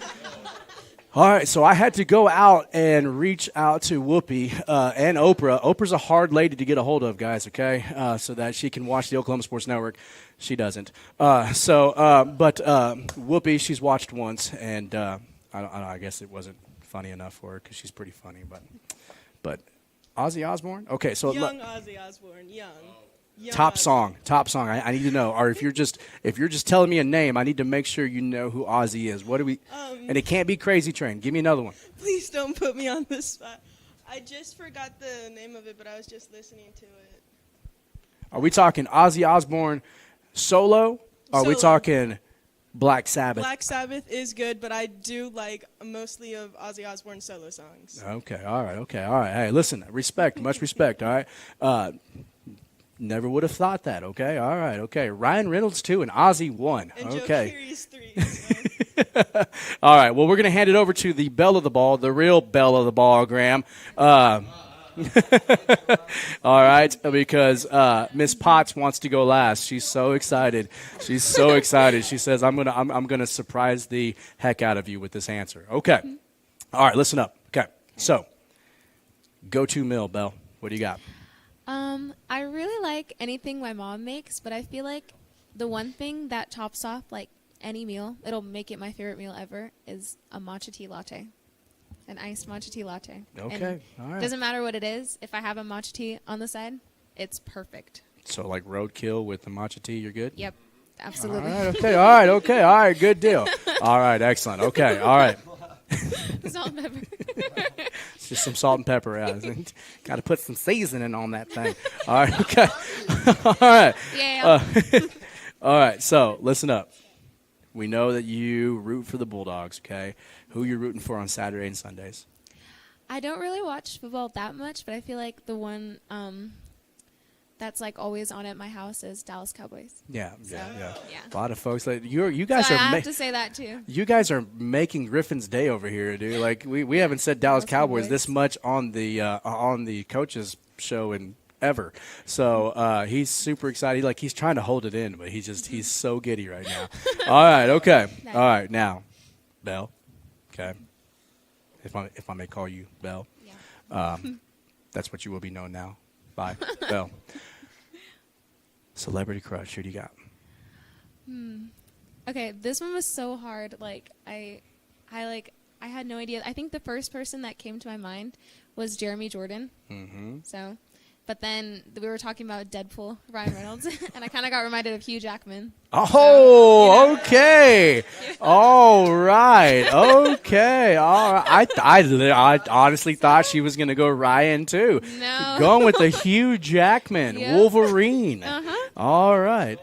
all right. So I had to go out and reach out to Whoopi and Oprah. Oprah's a hard lady to get a hold of, guys, okay, so that she can watch the Oklahoma Sports Network. She doesn't. But Whoopi, she's watched once, and I guess it wasn't funny enough for her because she's pretty funny. But Ozzy Osbourne? Okay, so young Ozzy Osbourne, young. Top song. I need to know. Or if you're just telling me a name, I need to make sure you know who Ozzy is. What do we? And it can't be Crazy Train. Give me another one. Please don't put me on the spot. I just forgot the name of it, but I was just listening to it. Are we talking Ozzy Osbourne solo? Are we talking Black Sabbath. Black Sabbath is good, but I do like mostly of Ozzy Osbourne's solo songs. Okay, all right. Hey, listen, respect, much respect, all right? Never would have thought that, okay? All right, okay. Ryan Reynolds 2 and Ozzy 1. And okay. Joe Keery's 3 as well. All right, well, we're going to hand it over to the belle of the ball, the real belle of the ball, Graham. All right, because Miss Potts wants to go last. She's so excited. She says, I'm gonna surprise the heck out of you with this answer. Okay. All right, listen up. Okay. So, go-to meal, Belle. What do you got? I really like anything my mom makes, but I feel like the one thing that tops off like any meal, it'll make it my favorite meal ever, is a matcha tea latte. An iced matcha tea latte. Okay, all right. Doesn't matter what it is. If I have a matcha tea on the side, it's perfect. So like roadkill with the matcha tea, you're good? Yep, absolutely. All right, good deal. All right, excellent. Okay, all right. Salt and pepper. It's just some salt and pepper. Got to put some seasoning on that thing. All right, okay. All right. Yeah. All right, so listen up. We know that you root for the Bulldogs, okay? Who you rooting for on Saturday and Sundays? I don't really watch football that much, but I feel like the one that's like always on at my house is Dallas Cowboys. Yeah. So, A lot of folks like you guys so are. I have to say that too. You guys are making Griffin's day over here, dude. Like we haven't said Dallas Cowboys this much on the coaches show in ever. So he's super excited. He's trying to hold it in, but he's so giddy right now. All right, okay. All right, now, Belle. Okay. If I may call you Belle. Yeah. That's what you will be known now. Bye. Belle. Celebrity crush, who do you got? Okay, this one was so hard. I had no idea. I think the first person that came to my mind was Jeremy Jordan. Mm-hmm. So, but then we were talking about Deadpool, Ryan Reynolds, and I kind of got reminded of Hugh Jackman. Oh, okay. All right. Okay. All right. I honestly thought she was going to go Ryan, too. No. Going with the Hugh Jackman, Yep. Wolverine. Uh-huh. All right.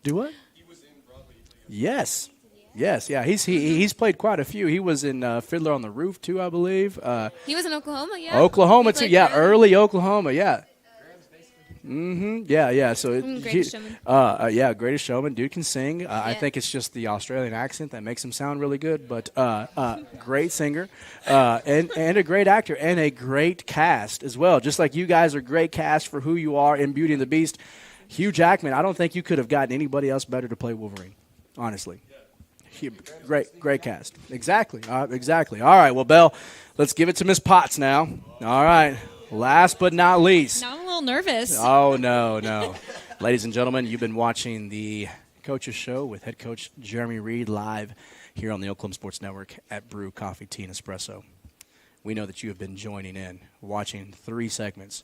Do what? Yes. Yes, yeah. He's played quite a few. He was in Fiddler on the Roof, too, I believe. He was in Oklahoma, yeah. Oklahoma, too. Yeah, early Oklahoma, yeah. Mm-hmm. Yeah. So Greatest Showman. Greatest Showman. Dude can sing. I think it's just the Australian accent that makes him sound really good. But great singer, and a great actor, and a great cast as well. Just like you guys are great cast for who you are in Beauty and the Beast. Hugh Jackman. I don't think you could have gotten anybody else better to play Wolverine. Honestly, great cast. Exactly. All right. Well, Belle, let's give it to Miss Potts now. All right. Last but not least. Now I'm a little nervous. Oh, no. Ladies and gentlemen, you've been watching the Coaches Show with head coach Jeremy Reed live here on the Oklahoma Sports Network at Brew Coffee, Tea, and Espresso. We know that you have been joining in, watching 3 segments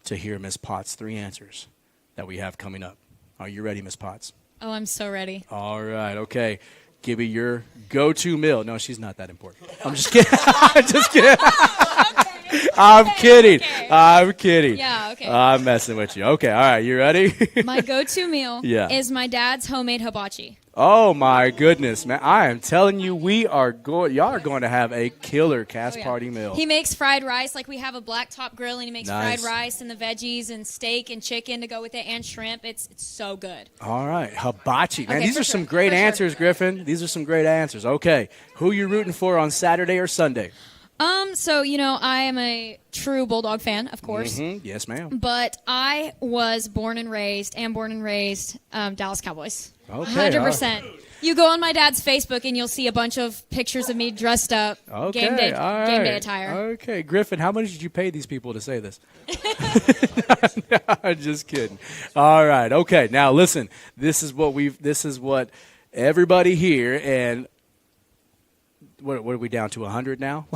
to hear Miss Potts' 3 answers that we have coming up. Are you ready, Miss Potts? Oh, I'm so ready. All right, okay. Give me your go-to meal. No, she's not that important. I'm just kidding. I'm kidding. Yeah, okay. I'm messing with you. Okay, all right. You ready? My go-to meal is my dad's homemade hibachi. Oh, my goodness, man. I am telling you, y'all are going to have a killer cast party meal. He makes fried rice. We have a black top grill, and he makes Nice. fried rice and the veggies and steak and chicken to go with it and shrimp. It's so good. All right, hibachi. Man, Okay, these for are some sure. great For sure. answers, Griffin. These are some great answers. Okay, who you rooting for on Saturday or Sunday? So, I am a true Bulldog fan, of course. Mm-hmm. Yes, ma'am. But I was born and raised Dallas Cowboys. Okay, 100%. You go on my dad's Facebook and you'll see a bunch of pictures of me dressed up, Okay, game day all game right. day attire. Okay, Griffin, how much did you pay these people to say this? No, just kidding. All right, okay. Now listen, this is what everybody here, and what are we down to, 100 now?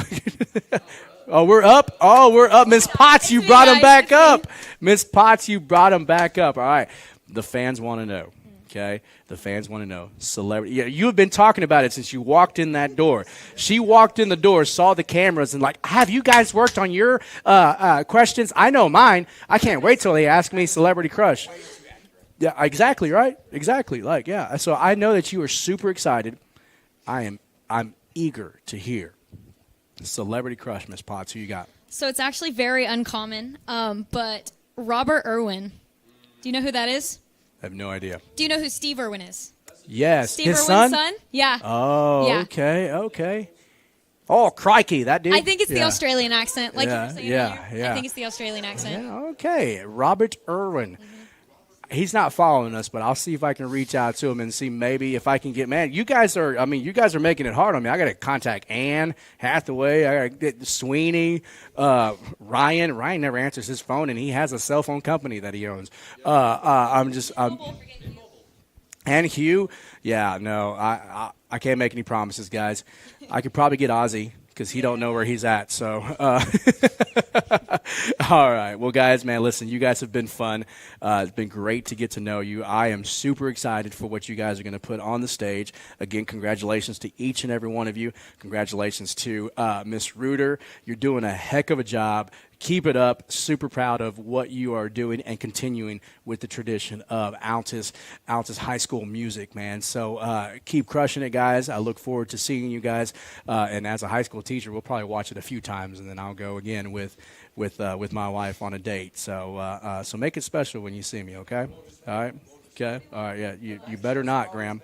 Oh, we're up. Miss Potts, you brought them back up. Miss Potts, you brought them back up. All right. The fans want to know. Okay? The fans want to know. Celebrity. Yeah, you have been talking about it since you walked in that door. She walked in the door, saw the cameras, and have you guys worked on your questions? I know mine. I can't wait till they ask me celebrity crush. Yeah, exactly, right? Exactly. Like, yeah. So I know that you are super excited. I'm eager to hear Celebrity Crush, Miss Potts. Who you got? So it's actually very uncommon, but Robert Irwin. Do you know who that is? I have no idea. Do you know who Steve Irwin is? Yes. Steve His Irwin's son? Yeah. Oh, Yeah. okay. Oh, crikey, that dude. I think it's the Australian accent, like you were saying earlier. Yeah. I think it's the Australian accent. Yeah, okay. Robert Irwin. He's not following us, but I'll see if I can reach out to him and see maybe if I can get, man, you guys are making it hard on me. I got to contact Anne Hathaway. I got to get Sweeney, Ryan. Ryan never answers his phone, and he has a cell phone company that he owns. And Hugh, yeah, no, I can't make any promises, guys. I could probably get Ozzy because he don't know where he's at. So, all right. Well, guys, man, listen, you guys have been fun. It's been great to get to know you. I am super excited for what you guys are going to put on the stage. Again, congratulations to each and every one of you. Congratulations to Miss Reuter. You're doing a heck of a job. Keep it up. Super proud of what you are doing and continuing with the tradition of Altus High School music, man. So keep crushing it, guys. I look forward to seeing you guys. And as a high school teacher, we'll probably watch it a few times, and then I'll go again with my wife on a date. So so make it special when you see me, okay? All right? Okay? All right, yeah. You better not, Graham.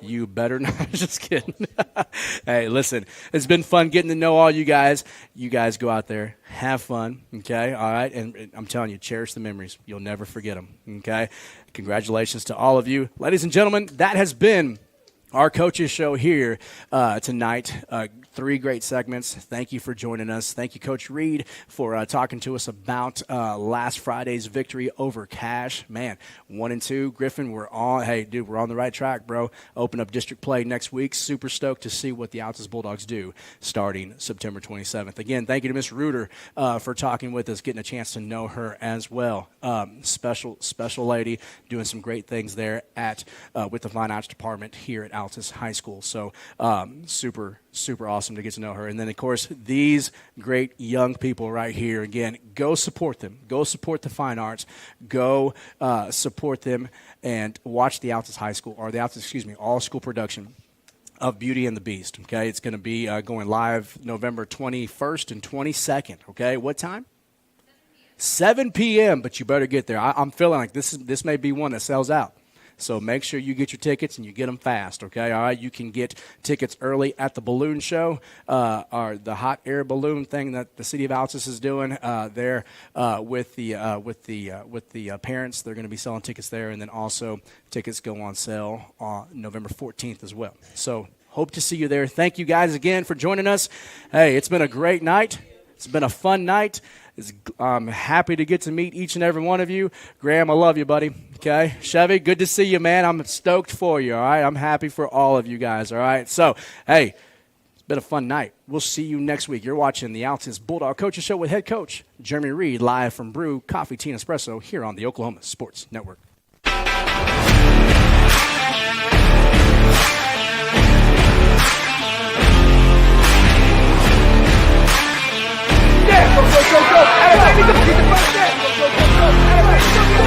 You better not. Just kidding. Hey, listen, it's been fun getting to know all you guys. You guys go out there, have fun, okay? All right? And I'm telling you, cherish the memories. You'll never forget them, okay? Congratulations to all of you. Ladies and gentlemen, that has been our coaches show here tonight. 3 great segments. Thank you for joining us. Thank you, Coach Reed, for talking to us about last Friday's victory over Cash. Man, 1-2. Griffin, we're on. Hey, dude, we're on the right track, bro. Open up district play next week. Super stoked to see what the Altus Bulldogs do starting September 27th. Again, thank you to Miss Reuter for talking with us, getting a chance to know her as well. Special lady, doing some great things there with the Fine Arts Department here at Altus High School. So super awesome to get to know her. And then, of course, these great young people right here. Again, go support them. Go support the fine arts. Go support them and watch the Altus High School, or the Altus, all-school production of Beauty and the Beast. Okay, it's going to be going live November 21st and 22nd. Okay, what time? 7 p.m., but you better get there. I'm feeling like this may be one that sells out. So make sure you get your tickets and you get them fast, okay? All right, you can get tickets early at the balloon show, or the hot air balloon thing that the city of Altus is doing there with the parents. They're going to be selling tickets there, and then also tickets go on sale on November 14th as well. So hope to see you there. Thank you guys again for joining us. Hey, it's been a great night. It's been a fun night. I'm happy to get to meet each and every one of you. Graham, I love you, buddy. Okay? Chevy, good to see you, man. I'm stoked for you, all right? I'm happy for all of you guys, all right? So, hey, it's been a fun night. We'll see you next week. You're watching the Altus Bulldog Coaches Show with head coach Jeremy Reed, live from Brew Coffee, Tea, and Espresso here on the Oklahoma Sports Network. Go, go, go, go! Everybody, go, get the first down! Go, go, go, go! Everybody, go, go!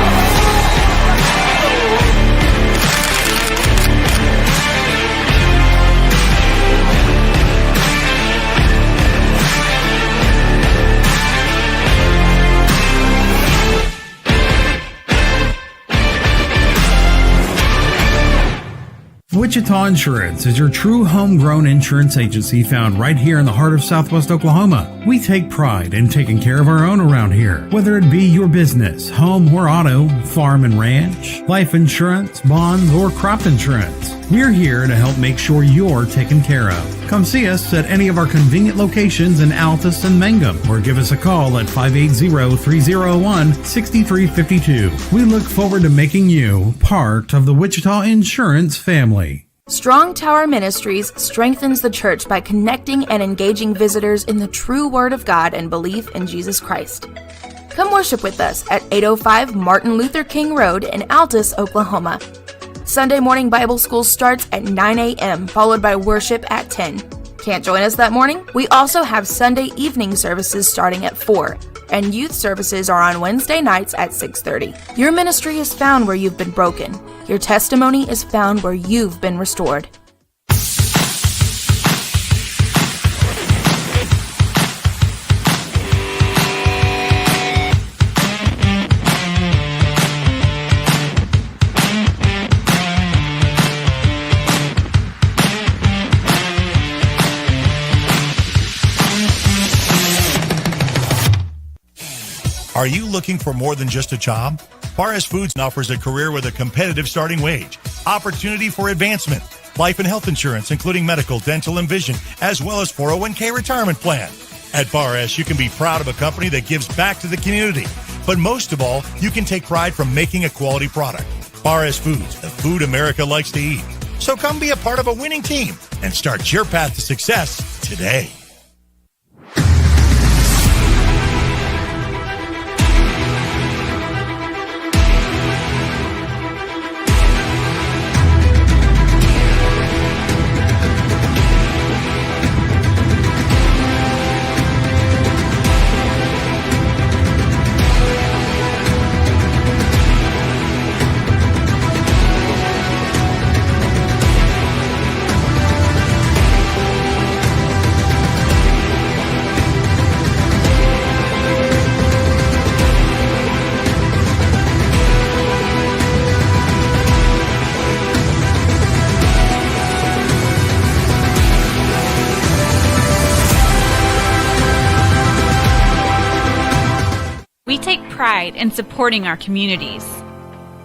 Wichita Insurance is your true homegrown insurance agency found right here in the heart of Southwest Oklahoma. We take pride in taking care of our own around here, whether it be your business, home or auto, farm and ranch, life insurance, bonds, or crop insurance. We're here to help make sure you're taken care of. Come see us at any of our convenient locations in Altus and Mangum, or give us a call at 580-301-6352. We look forward to making you part of the Wichita Insurance family. Strong Tower Ministries strengthens the church by connecting and engaging visitors in the true Word of God and belief in Jesus Christ. Come worship with us at 805 Martin Luther King Road in Altus, Oklahoma. Sunday morning Bible school starts at 9 a.m., followed by worship at 10. Can't join us that morning? We also have Sunday evening services starting at 4, and youth services are on Wednesday nights at 6:30. Your ministry is found where you've been broken. Your testimony is found where you've been restored. Are you looking for more than just a job? Barres Foods offers a career with a competitive starting wage, opportunity for advancement, life and health insurance, including medical, dental, and vision, as well as 401k retirement plan. At Barres, you can be proud of a company that gives back to the community. But most of all, you can take pride from making a quality product. Barres Foods, the food America likes to eat. So come be a part of a winning team and start your path to success today. We take pride in supporting our communities.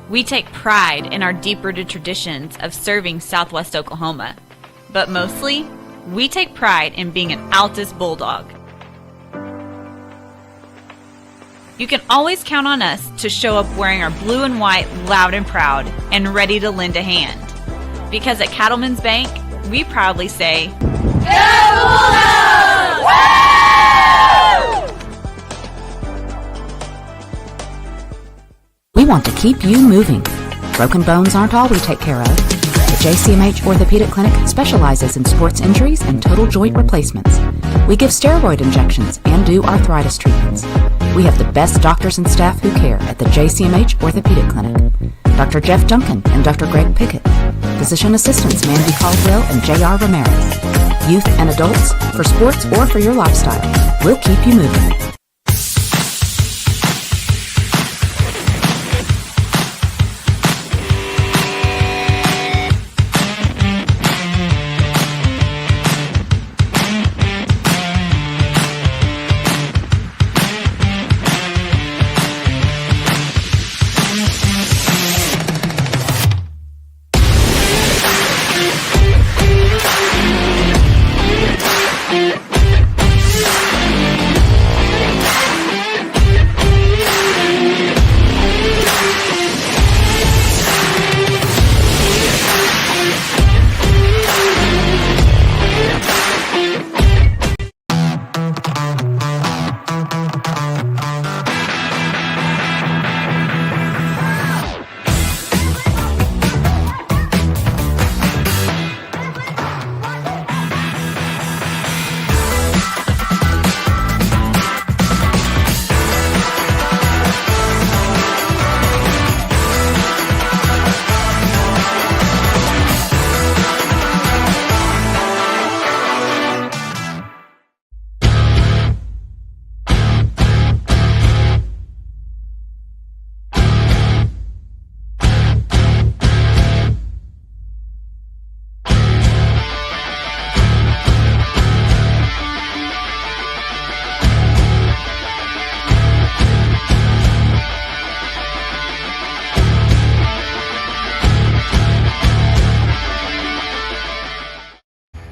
We take pride in our deep-rooted traditions of serving Southwest Oklahoma. But mostly, we take pride in being an Altus Bulldog. You can always count on us to show up wearing our blue and white loud and proud and ready to lend a hand. Because at Cattlemen's Bank, we proudly say, Go Bulldogs! We want to keep you moving. Broken bones aren't all we take care of. The JCMH Orthopedic Clinic specializes in sports injuries and total joint replacements. We give steroid injections and do arthritis treatments. We have the best doctors and staff who care at the JCMH Orthopedic Clinic. Dr. Jeff Duncan and Dr. Greg Pickett. Physician assistants Mandy Caldwell and J.R. Ramirez. Youth and adults, for sports or for your lifestyle. We'll keep you moving.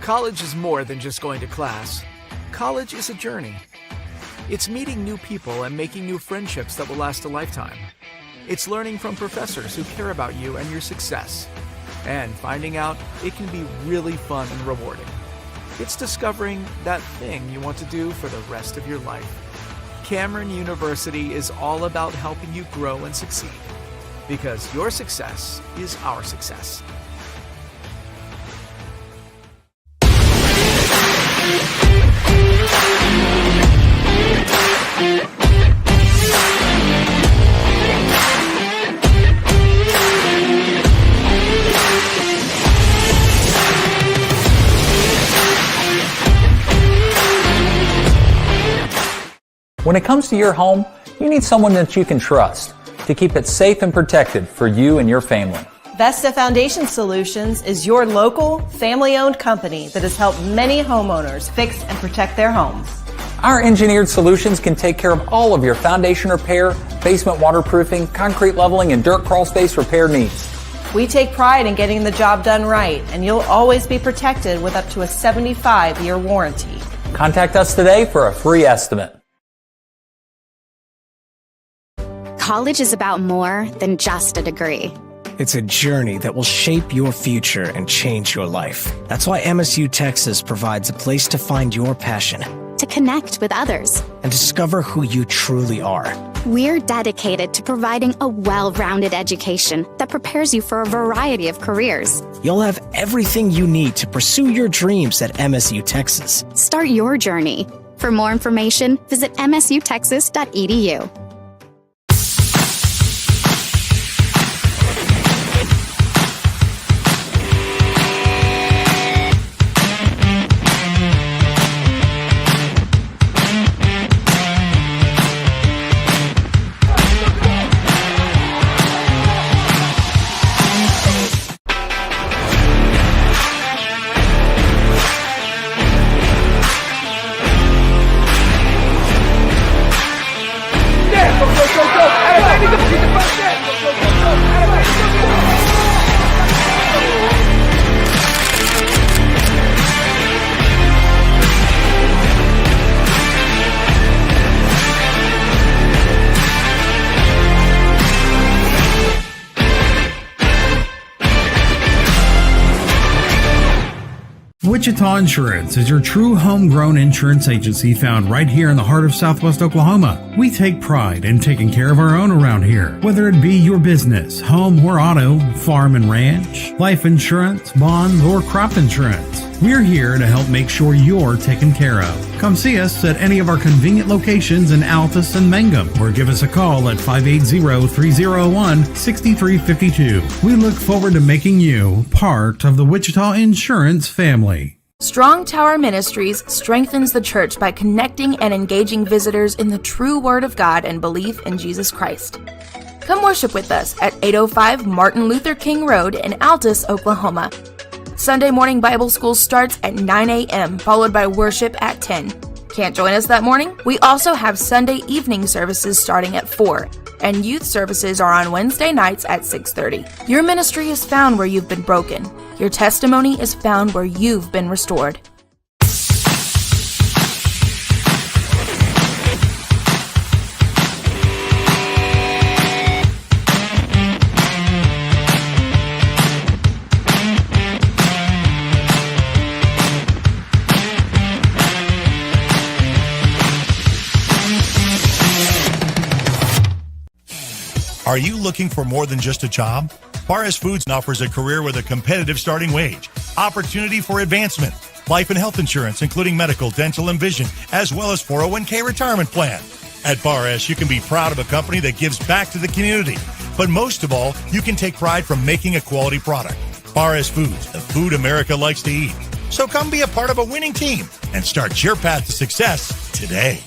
College is more than just going to class. College is a journey. It's meeting new people and making new friendships that will last a lifetime. It's learning from professors who care about you and your success. And finding out it can be really fun and rewarding. It's discovering that thing you want to do for the rest of your life. Cameron University is all about helping you grow and succeed. Because your success is our success. When it comes to your home, you need someone that you can trust to keep it safe and protected for you and your family. Vesta Foundation Solutions is your local, family-owned company that has helped many homeowners fix and protect their homes. Our engineered solutions can take care of all of your foundation repair, basement waterproofing, concrete leveling, and dirt crawl space repair needs. We take pride in getting the job done right, and you'll always be protected with up to a 75-year warranty. Contact us today for a free estimate. College is about more than just a degree. It's a journey that will shape your future and change your life. That's why MSU Texas provides a place to find your passion, to connect with others, and discover who you truly are. We're dedicated to providing a well-rounded education that prepares you for a variety of careers. You'll have everything you need to pursue your dreams at MSU Texas. Start your journey. For more information, visit msutexas.edu. Wichita Insurance is your true homegrown insurance agency found right here in the heart of Southwest Oklahoma. We take pride in taking care of our own around here, whether it be your business, home or auto, farm and ranch, life insurance, bond, or crop insurance. We're here to help make sure you're taken care of. Come see us at any of our convenient locations in Altus and Mangum, or give us a call at 580-301-6352. We look forward to making you part of the Wichita Insurance family. Strong Tower Ministries strengthens the church by connecting and engaging visitors in the true Word of God and belief in Jesus Christ. Come worship with us at 805 Martin Luther King Road in Altus, Oklahoma. Sunday morning Bible school starts at 9 a.m., followed by worship at 10. Can't join us that morning? We also have Sunday evening services starting at 4, and youth services are on Wednesday nights at 6:30. Your ministry is found where you've been broken. Your testimony is found where you've been restored. Are you looking for more than just a job? Barres Foods offers a career with a competitive starting wage, opportunity for advancement, life and health insurance, including medical, dental, and vision, as well as 401k retirement plan. At Barres, you can be proud of a company that gives back to the community. But most of all, you can take pride from making a quality product. Barres Foods, the food America likes to eat. So come be a part of a winning team and start your path to success today.